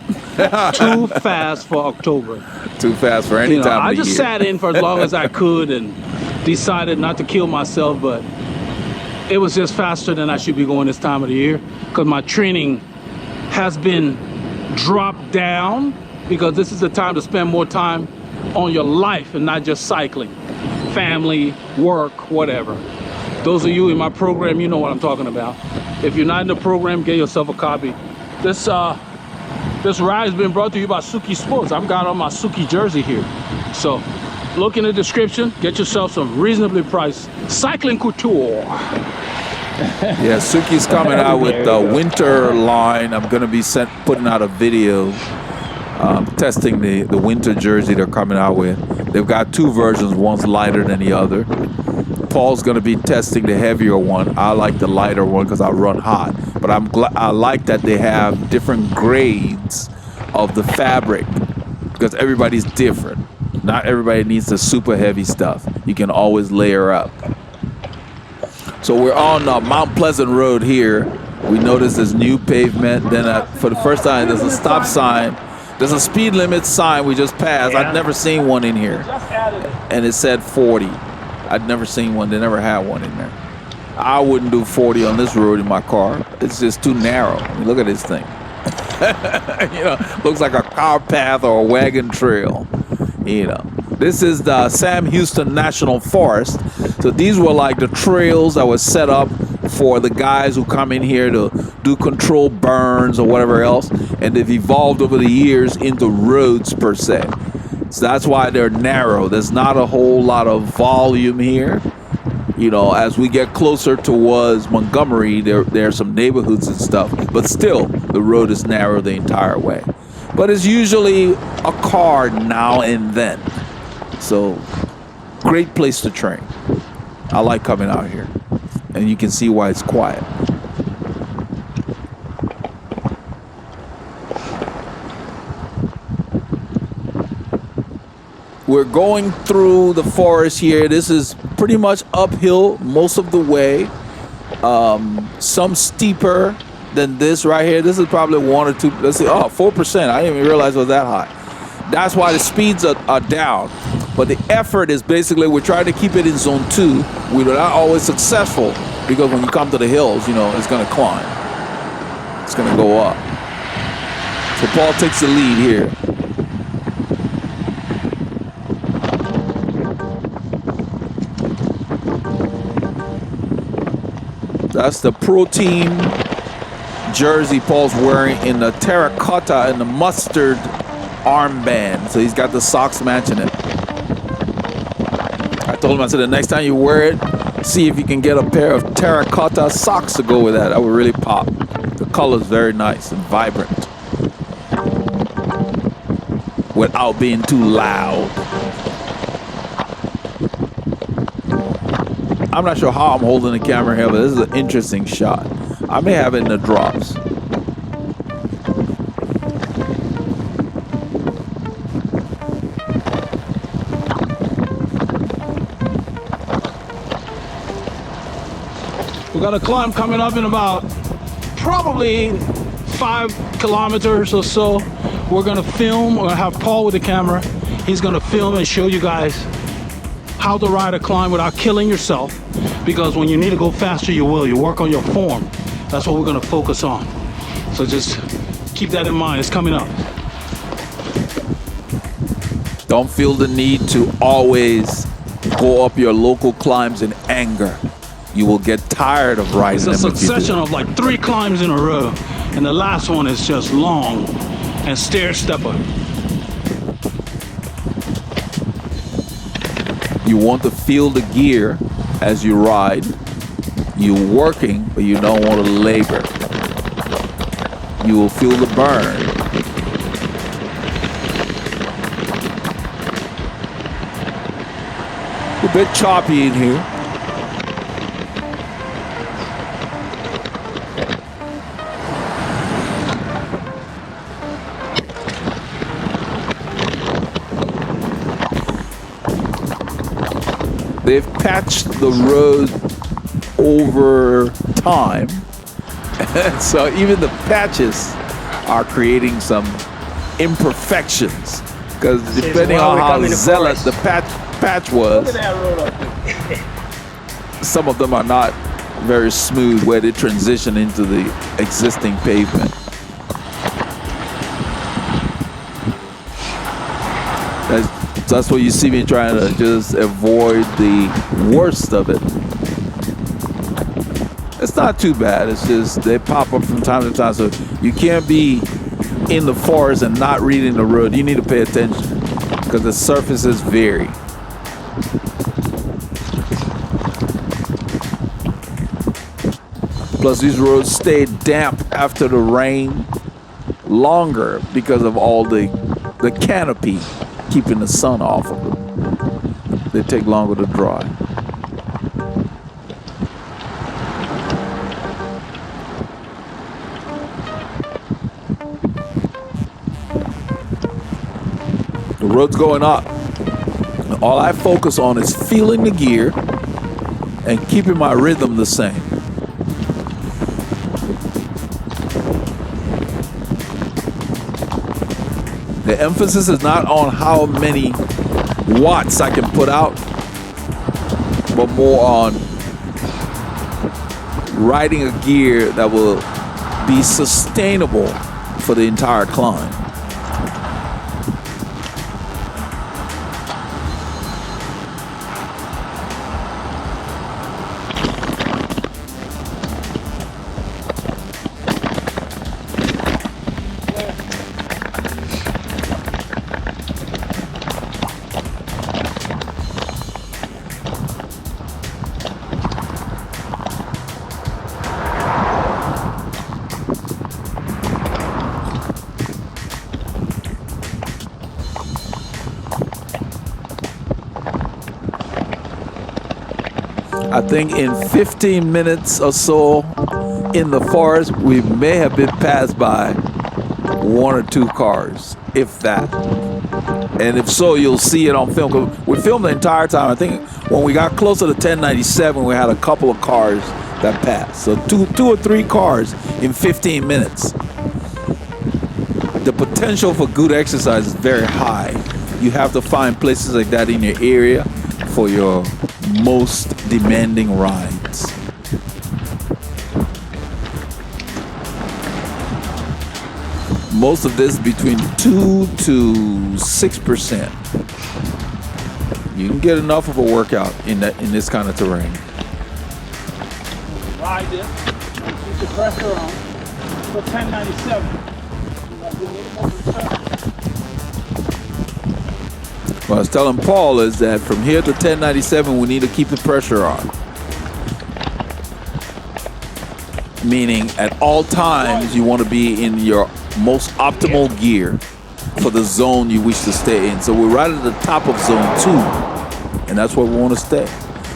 Too fast for October. Too fast for any time of the year. I just sat in for as long as I could and decided not to kill myself, but it was just faster than I should be going this time of the year because my training has been dropped down because this is the time to spend more time on your life and not just cycling, family, work, whatever. Those of you in my program, you know what I'm talking about. If you're not in the program, get yourself a copy. This ride has been brought to you by Souke Sports. I've got on my Souke jersey here. So look in the description, get yourself some reasonably priced cycling couture. Yeah, Souke's coming out with the winter line. I'm going to be putting out a video testing the winter jersey they're coming out with. They've got two versions. One's lighter than the other. Paul's going to be testing the heavier one. I like the lighter one because I run hot. But I like that they have different grades of the fabric because everybody's different. Not everybody needs the super heavy stuff. You can always layer up. So we're on Mount Pleasant Road here. We noticed this new pavement. Then for the first time, there's a stop sign. There's a speed limit sign we just passed. Yeah. I'd never seen one in here. And it said 40. I'd never seen one. They never had one in there. I wouldn't do 40 on this road in my car. It's just too narrow. I mean, look at this thing. You know, looks like a car path or a wagon trail. You know, this is the Sam Houston National Forest. So these were like the trails that were set up for the guys who come in here to do controlled burns or whatever else. And they've evolved over the years into roads per se. So that's why they're narrow. There's not a whole lot of volume here. You know, as we get closer towards Montgomery, there are some neighborhoods and stuff. But still, the road is narrow the entire way. But it's usually a car now and then. So, great place to train. I like coming out here. And you can see why it's quiet. We're going through the forest here. This is pretty much uphill most of the way. Some steeper than this right here. This is probably 1 or 2. Let's see. Oh, 4%. I didn't even realize it was that high. That's why the speeds are down. But the effort is basically we're trying to keep it in zone 2. We're not always successful because when you come to the hills, you know, it's going to climb. It's going to go up. So Paul takes the lead here. That's the Pro Team jersey Paul's wearing in the terracotta and the mustard armband. So he's got the socks matching it. I told him, I said, the next time you wear it, see if you can get a pair of terracotta socks to go with that. That would really pop. The color's very nice and vibrant without being too loud. I'm not sure how I'm holding the camera here, but this is an interesting shot. I may have it in the drops. We got a climb coming up in about probably 5 kilometers or so. We're gonna film. We're gonna have Paul with the camera. He's gonna film and show you guys how to ride a climb without killing yourself. Because when you need to go faster, you will. You work on your form. That's what we're gonna focus on. So just keep that in mind. It's coming up. Don't feel the need to always go up your local climbs in anger. You will get tired of riding them. It's a succession of like 3 climbs in a row. And the last one is just long and stair-stepper. You want to feel the gear as you ride. You're working, but you don't want to labor. You will feel the burn. A bit choppy in here. They've patched the road over time. So even the patches are creating some imperfections. Because depending on how zealous the patch was, Look at that road up there. some of them are not very smooth where they transition into the existing pavement. That's what you see me trying to just avoid the worst of it. It's not too bad. It's just they pop up from time to time, so you can't be in the forest and not reading the road. You need to pay attention because the surfaces vary. Plus, these roads stay damp after the rain longer because of all the canopy keeping the sun off of them. They take longer to dry. The road's going up. All I focus on is feeling the gear and keeping my rhythm the same. The emphasis is not on how many watts I can put out, but more on riding a gear that will be sustainable for the entire climb. I think in 15 minutes or so in the forest, we may have been passed by 1 or 2 cars, if that. And if so, you'll see it on film. 'Cause we filmed the entire time. I think when we got closer to 1097, we had a couple of cars that passed. So two or three cars in 15 minutes. The potential for good exercise is very high. You have to find places like that in your area for your most demanding rides. Most of this between 2 to 6%. You can get enough of a workout in this kind of terrain. Ride this, keep the pressure on, for 1097. What I was telling Paul is that from here to 1097, we need to keep the pressure on. Meaning at all times, you want to be in your most optimal gear for the zone you wish to stay in. So we're right at the top of zone 2, and that's where we want to stay.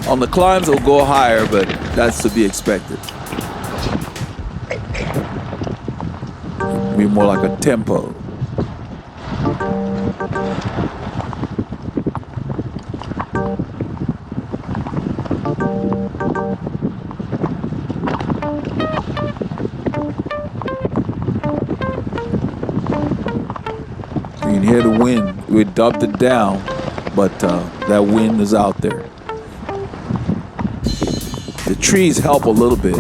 On the climbs, it'll go higher, but that's to be expected. It'll be more like a tempo. You can hear the wind. We dubbed it down, but that wind is out there. The trees help a little bit.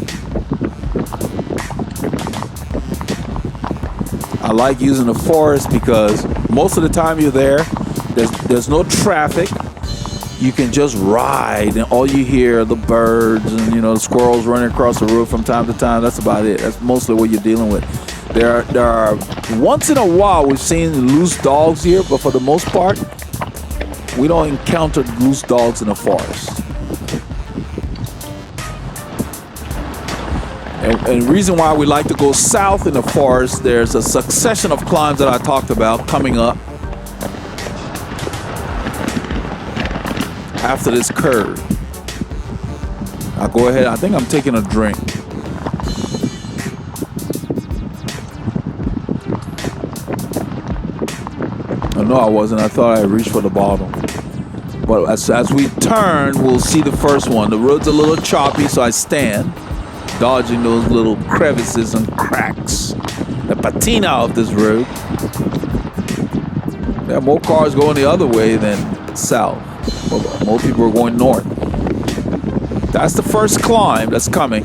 I like using the forest because most of the time you're there, there's no traffic. You can just ride, and all you hear are the birds and the squirrels running across the road from time to time. That's about it. That's mostly what you're dealing with. There are once in a while we've seen loose dogs here, but for the most part, we don't encounter loose dogs in the forest. And the reason why we like to go south in the forest, there's a succession of climbs that I talked about coming up after this curve. I'll go ahead. I think I'm taking a drink. No, I wasn't. I thought I reached for the bottle. But as we turn, we'll see the first one. The road's a little choppy, so I stand, dodging those little crevices and cracks. The patina of this road. There are more cars going the other way than south. More people are going north. That's the first climb that's coming.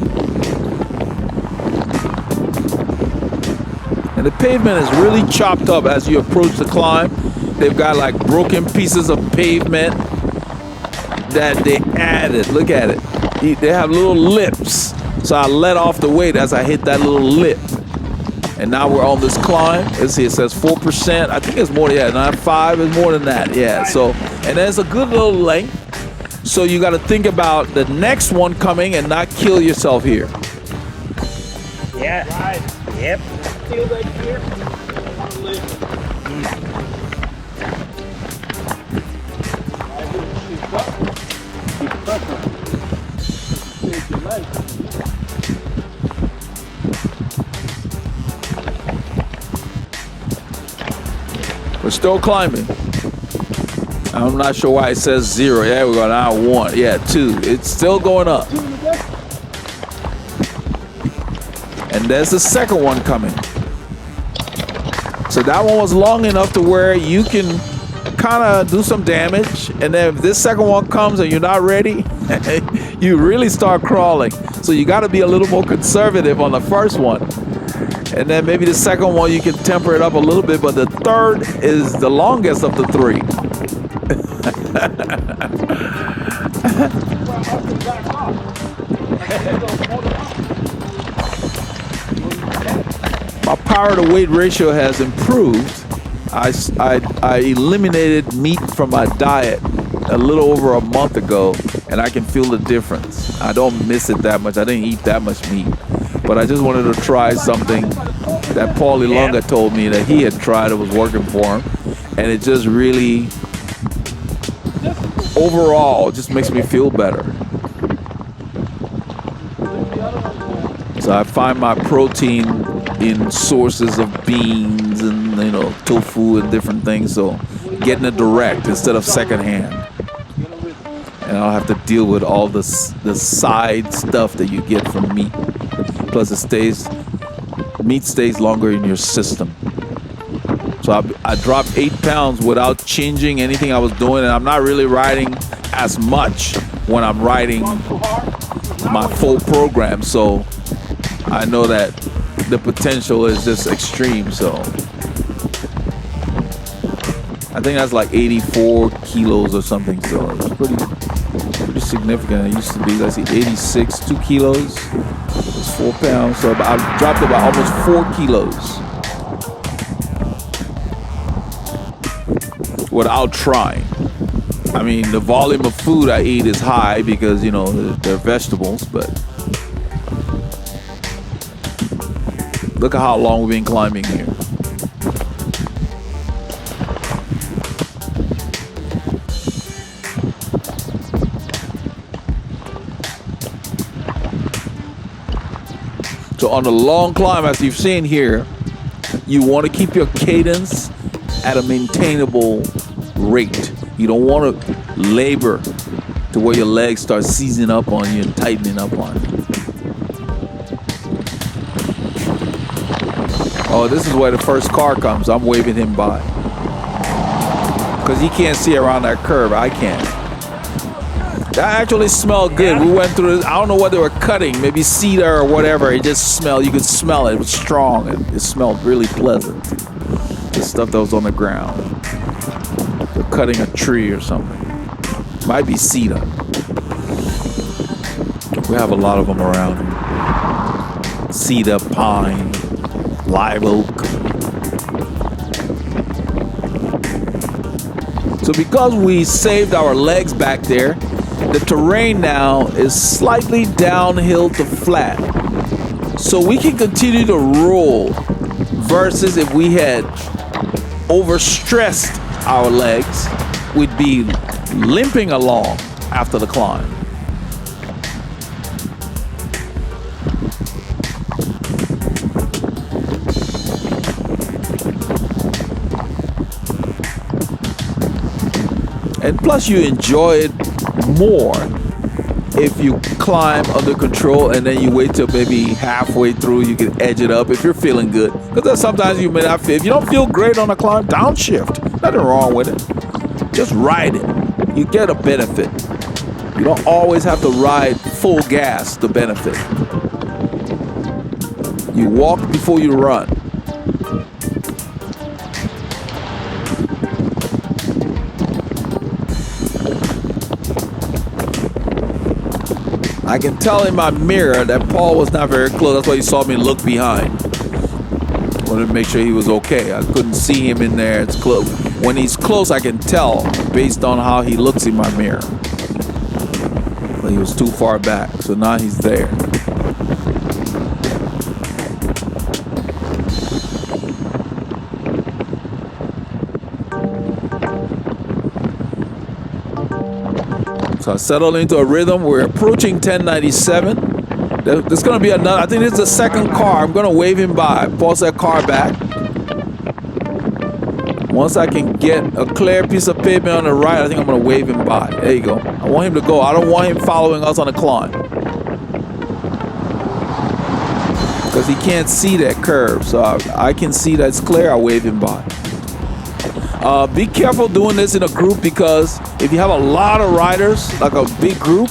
And the pavement is really chopped up as you approach the climb. They've got like broken pieces of pavement that they added. Look at it. They have little lips So I let off the weight as I hit that little lip. And now we're on this climb. Let's see, it says 4%. I think it's more, yeah, not 5, it's more than that. Yeah, so, and there's a good little length. So you got to think about the next one coming and not kill yourself here. Yeah. Right. Yep. Feel right here. Keep pressure. Save your legs. We're still climbing. I'm not sure why it says 0. Yeah, we're going now 1. Yeah, 2. It's still going up. And there's the second one coming. So that one was long enough to where you can kind of do some damage. And then if this second one comes and you're not ready, you really start crawling. So you got to be a little more conservative on the first one. And then maybe the second one you can temper it up a little bit, but the third is the longest of the 3. My power to weight ratio has improved. I eliminated meat from my diet a little over a month ago, and I can feel the difference. I don't miss it that much. I didn't eat that much meat, but I just wanted to try something that Paulie Lunga told me that he had tried. It was working for him, and it just really, overall, just makes me feel better. So I find my protein in sources of beans and, you know, tofu and different things. So getting it direct instead of secondhand. And I'll have to deal with all the side stuff that you get from meat. Plus meat stays longer in your system. So I dropped 8 pounds without changing anything I was doing, and I'm not really riding as much when I'm riding my full program. So I know that the potential is just extreme. So I think that's like 84 kilos or something. So it's pretty significant. It used to be, let's see, 86, 2 kilos. It's 4 pounds. So I dropped about almost 4 kilos without trying. I mean, the volume of food I eat is high because, you know, they're vegetables, but look at how long we've been climbing here. So on the long climb, as you've seen here, you want to keep your cadence at a maintainable rate. You don't want to labor to where your legs start seizing up on you and tightening up on you. Oh, this is where the first car comes. I'm waving him by. Because he can't see around that curve. I can. That actually smelled good. We went through this. I don't know what they were cutting. Maybe cedar or whatever. It just smelled. You could smell it. It was strong. And it smelled really pleasant. The stuff that was on the ground. They're cutting a tree or something. Might be cedar. We have a lot of them around here. Cedar, pine, live oak. So because we saved our legs back there, the terrain now is slightly downhill to flat. So we can continue to roll versus if we had overstressed our legs, we'd be limping along after the climb. And plus you enjoy it more if you climb under control and then you wait till maybe halfway through you can edge it up if you're feeling good. Because sometimes you may not feel, if you don't feel great on a climb, downshift. Nothing wrong with it. Just ride it. You get a benefit. You don't always have to ride full gas to benefit. You walk before you run. I can tell in my mirror that Paul was not very close. That's why he saw me look behind. Wanted to make sure he was okay. I couldn't see him in there. It's close. When he's close, I can tell based on how he looks in my mirror. But he was too far back, so now he's there. So I settled into a rhythm. We're approaching 1097. There's going to be another, I think this is the second car. I'm going to wave him by, pulse that car back. Once I can get a clear piece of pavement on the right, I think I'm going to wave him by. There you go. I want him to go. I don't want him following us on the climb. Because he can't see that curve. So I can see that it's clear, I wave him by. Be careful doing this in a group, because if you have a lot of riders, like a big group,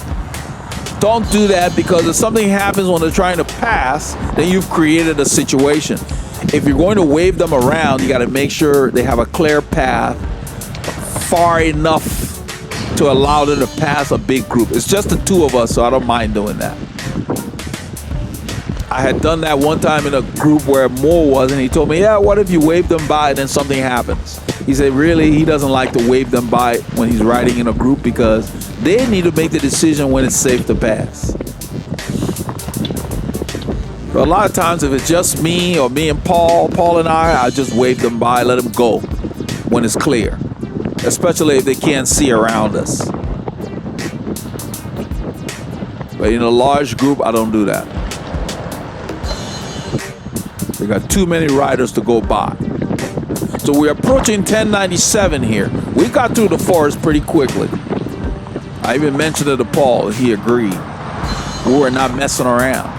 don't do that, because if something happens when they're trying to pass, then you've created a situation. If you're going to wave them around, you got to make sure they have a clear path far enough to allow them to pass a big group. It's just the two of us, so I don't mind doing that. I had done that one time in a group where Moore was, and he told me, yeah, what if you wave them by and then something happens? He said, really, he doesn't like to wave them by when he's riding in a group, because they need to make the decision when it's safe to pass. But a lot of times, if it's just me or me and Paul and I just wave them by, let them go when it's clear, especially if they can't see around us. But in a large group, I don't do that. We got too many riders to go by. So we're approaching 1097 here. We got through the forest pretty quickly. I even mentioned it to Paul, and he agreed. We were not messing around.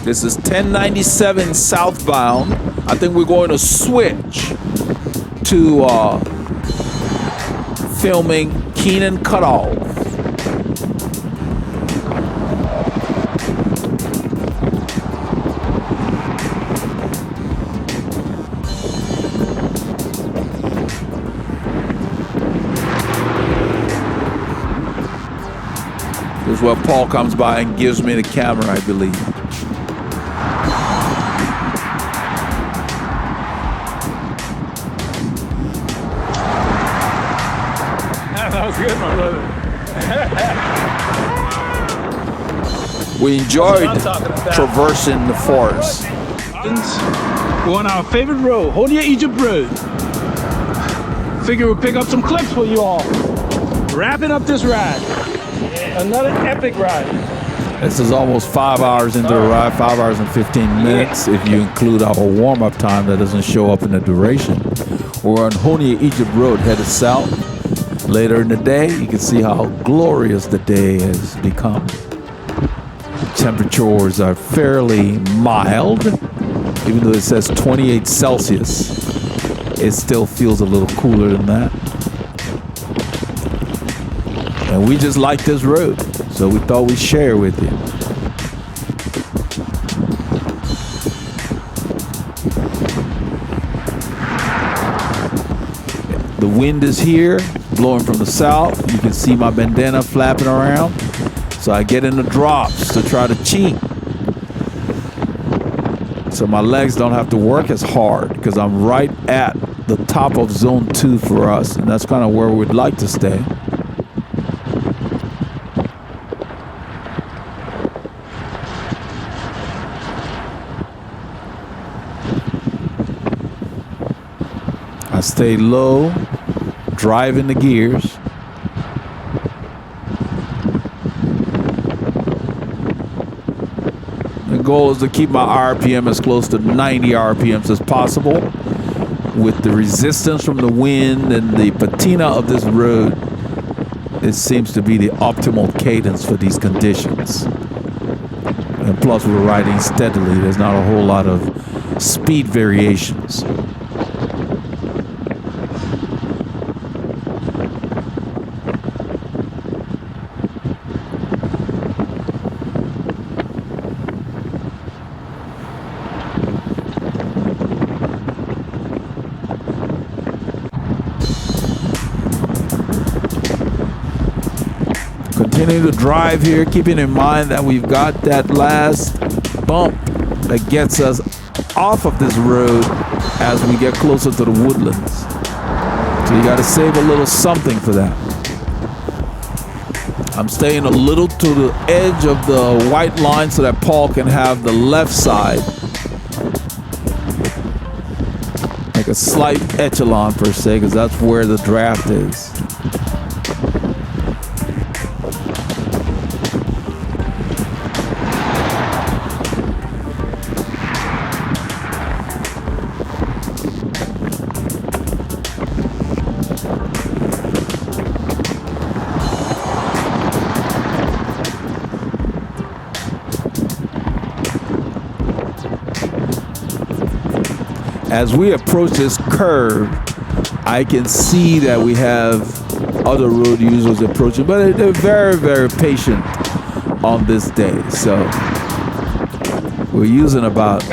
This is 1097 southbound. I think we're going to switch to filming Keenan Cutoff. This is where Paul comes by and gives me the camera, I believe. Good, my brother. We enjoyed traversing the forest. We're on our favorite road, Honea-Egypt Road. Figure we'll pick up some clips for you all. Wrapping up this ride. Another epic ride. This is almost 5 hours into the ride, 5 hours and 15 minutes if you include our warm-up time that doesn't show up in the duration. We're on Honea-Egypt Road headed south. Later in the day, you can see how glorious the day has become. Temperatures are fairly mild. Even though it says 28 Celsius, it still feels a little cooler than that. And we just like this road, so we thought we'd share with you. The wind is here, blowing from the south. You can see my bandana flapping around. So I get in the drops to try to cheat. So my legs don't have to work as hard, because I'm right at the top of zone 2 for us. And that's kind of where we'd like to stay. I stay low, driving the gears. The goal is to keep my RPM as close to 90 RPMs as possible. With the resistance from the wind and the patina of this road, it seems to be the optimal cadence for these conditions. And plus, we're riding steadily. There's not a whole lot of speed variations. continue to drive here, keeping in mind that we've got that last bump that gets us off of this road as we get closer to the woodlands. So you got to save a little something for that. I'm staying a little to the edge of the white line so that Paul can have the left side. Like a slight echelon per se, because that's where the draft is. As we approach this curve, I can see that we have other road users approaching, but they're very, very patient on this day. So we're using about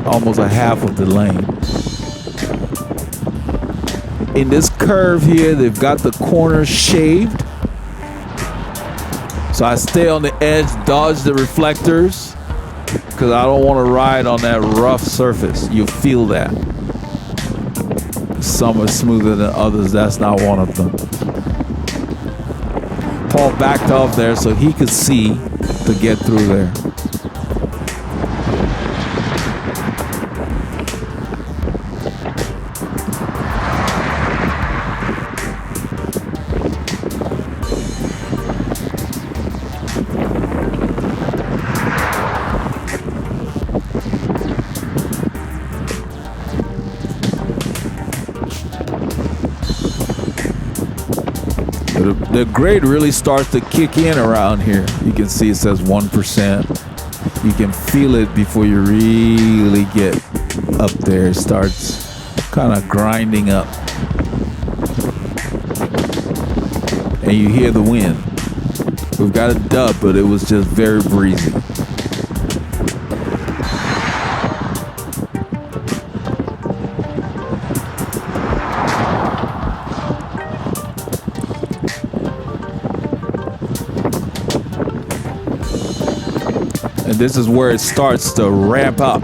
almost a half of the lane. In this curve here, they've got the corners shaved. So I stay on the edge, dodge the reflectors, because I don't want to ride on that rough surface. You feel that. Some are smoother than others. That's not one of them. Paul backed off there so he could see to get through there. The grade really starts to kick in around here. You can see it says 1%. You can feel it before you really get up there. It starts kind of grinding up. And you hear the wind. We've got a dub, but it was just very breezy. This is where it starts to ramp up.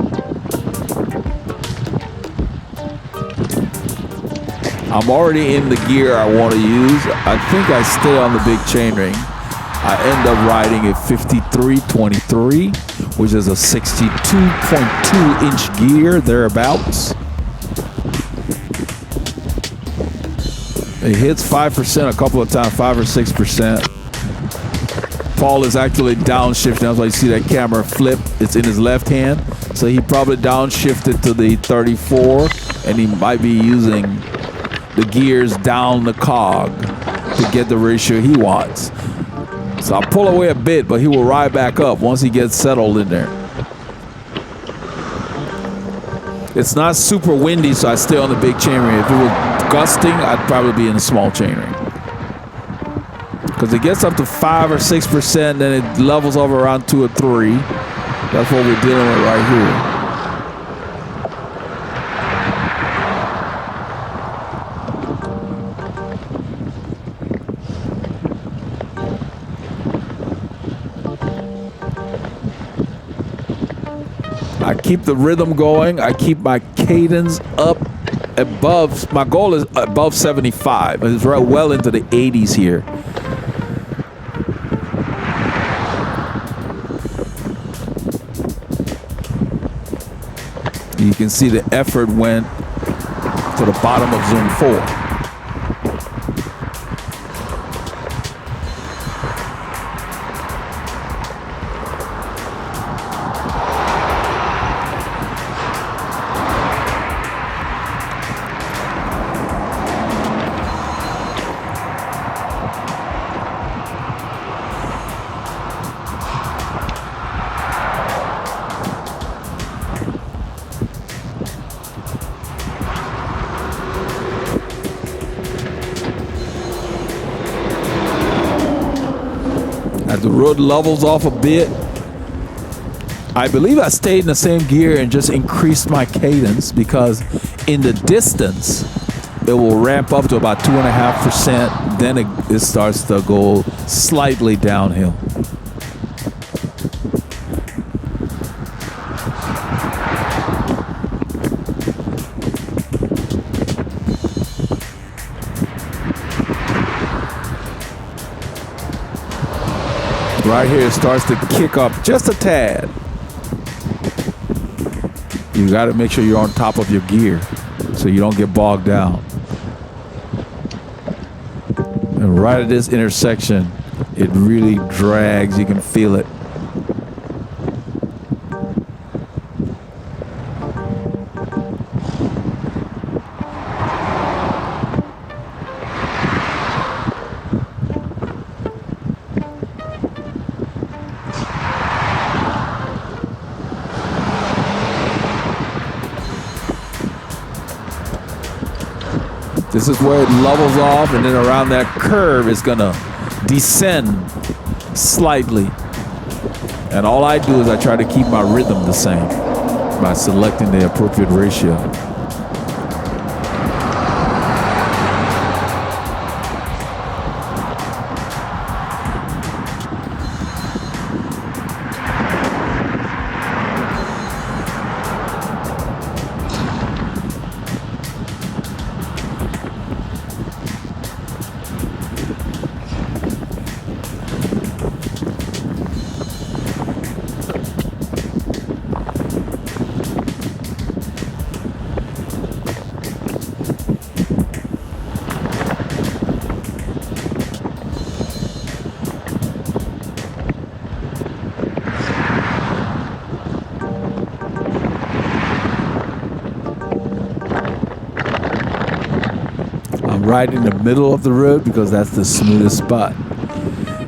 I'm already in the gear I want to use. I think I stay on the big chainring. I end up riding a 5323, which is a 62.2 inch gear, thereabouts. It hits 5% a couple of times, 5 or 6%. Paul is actually downshifting. That's why you see that camera flip. It's in his left hand. So he probably downshifted to the 34, and he might be using the gears down the cog to get the ratio he wants. So I'll pull away a bit, but he will ride back up once he gets settled in there. It's not super windy, so I stay on the big chainring. If it was gusting, I'd probably be in a small chainring. Because it gets up to 5 or 6%, then it levels over around 2 or 3. That's what we're dealing with right here. I keep the rhythm going. I keep my cadence up above. My goal is above 75. It's right well into the 80s here. You can see the effort went to the bottom of zone 4. The road levels off a bit. I believe I stayed in the same gear and just increased my cadence because in the distance, it will ramp up to about 2.5%. Then it starts to go slightly downhill. Right here, it starts to kick up just a tad. You got to make sure you're on top of your gear so you don't get bogged down. And right at this intersection, it really drags. You can feel it. This is where it levels off, and then around that curve it's gonna descend slightly. And all I do is I try to keep my rhythm the same by selecting the appropriate ratio. Right in the middle of the road because that's the smoothest spot,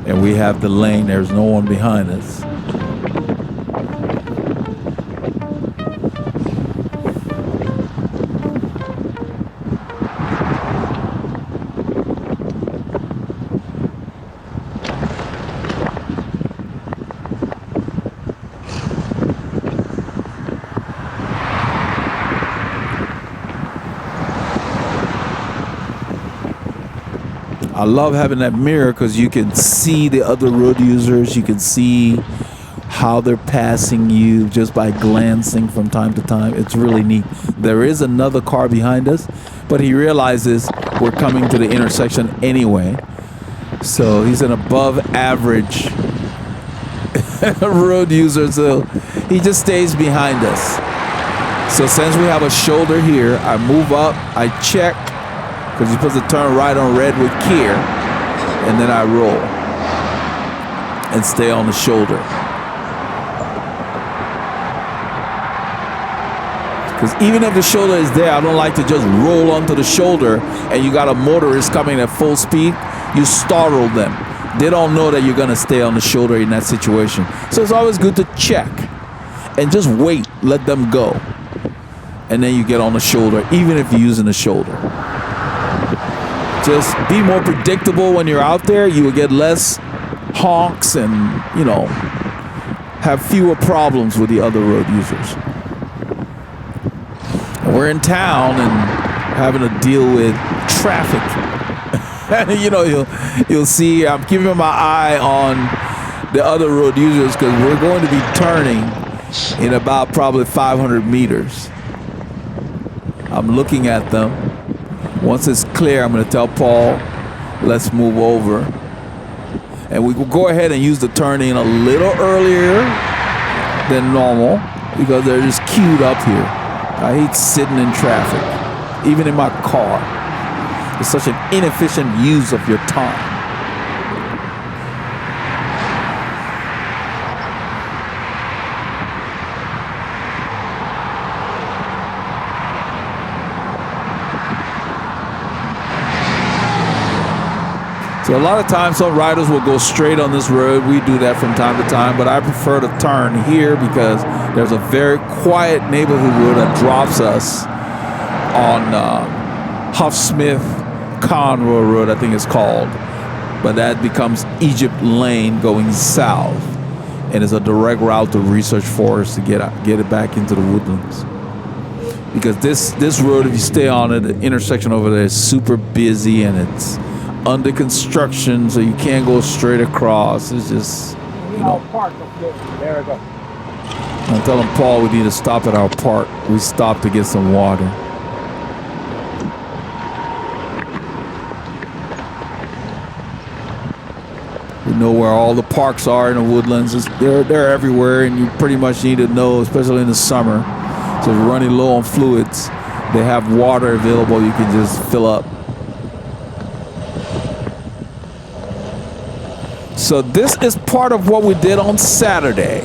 and we have the lane. There's no one behind us. I love having that mirror because you can see the other road users. You can see how they're passing you just by glancing from time to time. It's really neat. There is another car behind us, but he realizes we're coming to the intersection anyway. So he's an above average road user, so he just stays behind us. So since we have a shoulder here, I move up, I check, because you're supposed to turn right on red with care, and then I roll and stay on the shoulder. Because even if the shoulder is there, I don't like to just roll onto the shoulder and you got a motorist coming at full speed. You startle them. They don't know that you're going to stay on the shoulder in that situation. So it's always good to check and just wait, let them go. And then you get on the shoulder, even if you're using the shoulder. Just be more predictable when you're out there. You will get less honks and, you know, have fewer problems with the other road users. We're in town and having to deal with traffic. You know, you'll see I'm keeping my eye on the other road users because we're going to be turning in about probably 500 meters. I'm looking at them. Once it's clear, I'm going to tell Paul, let's move over. And we will go ahead and use the turning a little earlier than normal because they're just queued up here. I hate sitting in traffic, even in my car. It's such an inefficient use of your time. So a lot of times some riders will go straight on this road. We do that from time to time, but I prefer to turn here because there's a very quiet neighborhood road that drops us on Huff-Smith Conroe Road, I think it's called. But that becomes Egypt Lane going south, and it's a direct route to Research Forest to get it back into the woodlands. because this road, if you stay on it, the intersection over there is super busy and it's under construction, so you can't go straight across. It's just, you know. There we go. I'm telling Paul we need to stop at our park. We stopped to get some water. We know where all the parks are in the woodlands. They're everywhere, and you pretty much need to know, especially in the summer. So if you're running low on fluids, they have water available you can just fill up. So this is part of what we did on Saturday.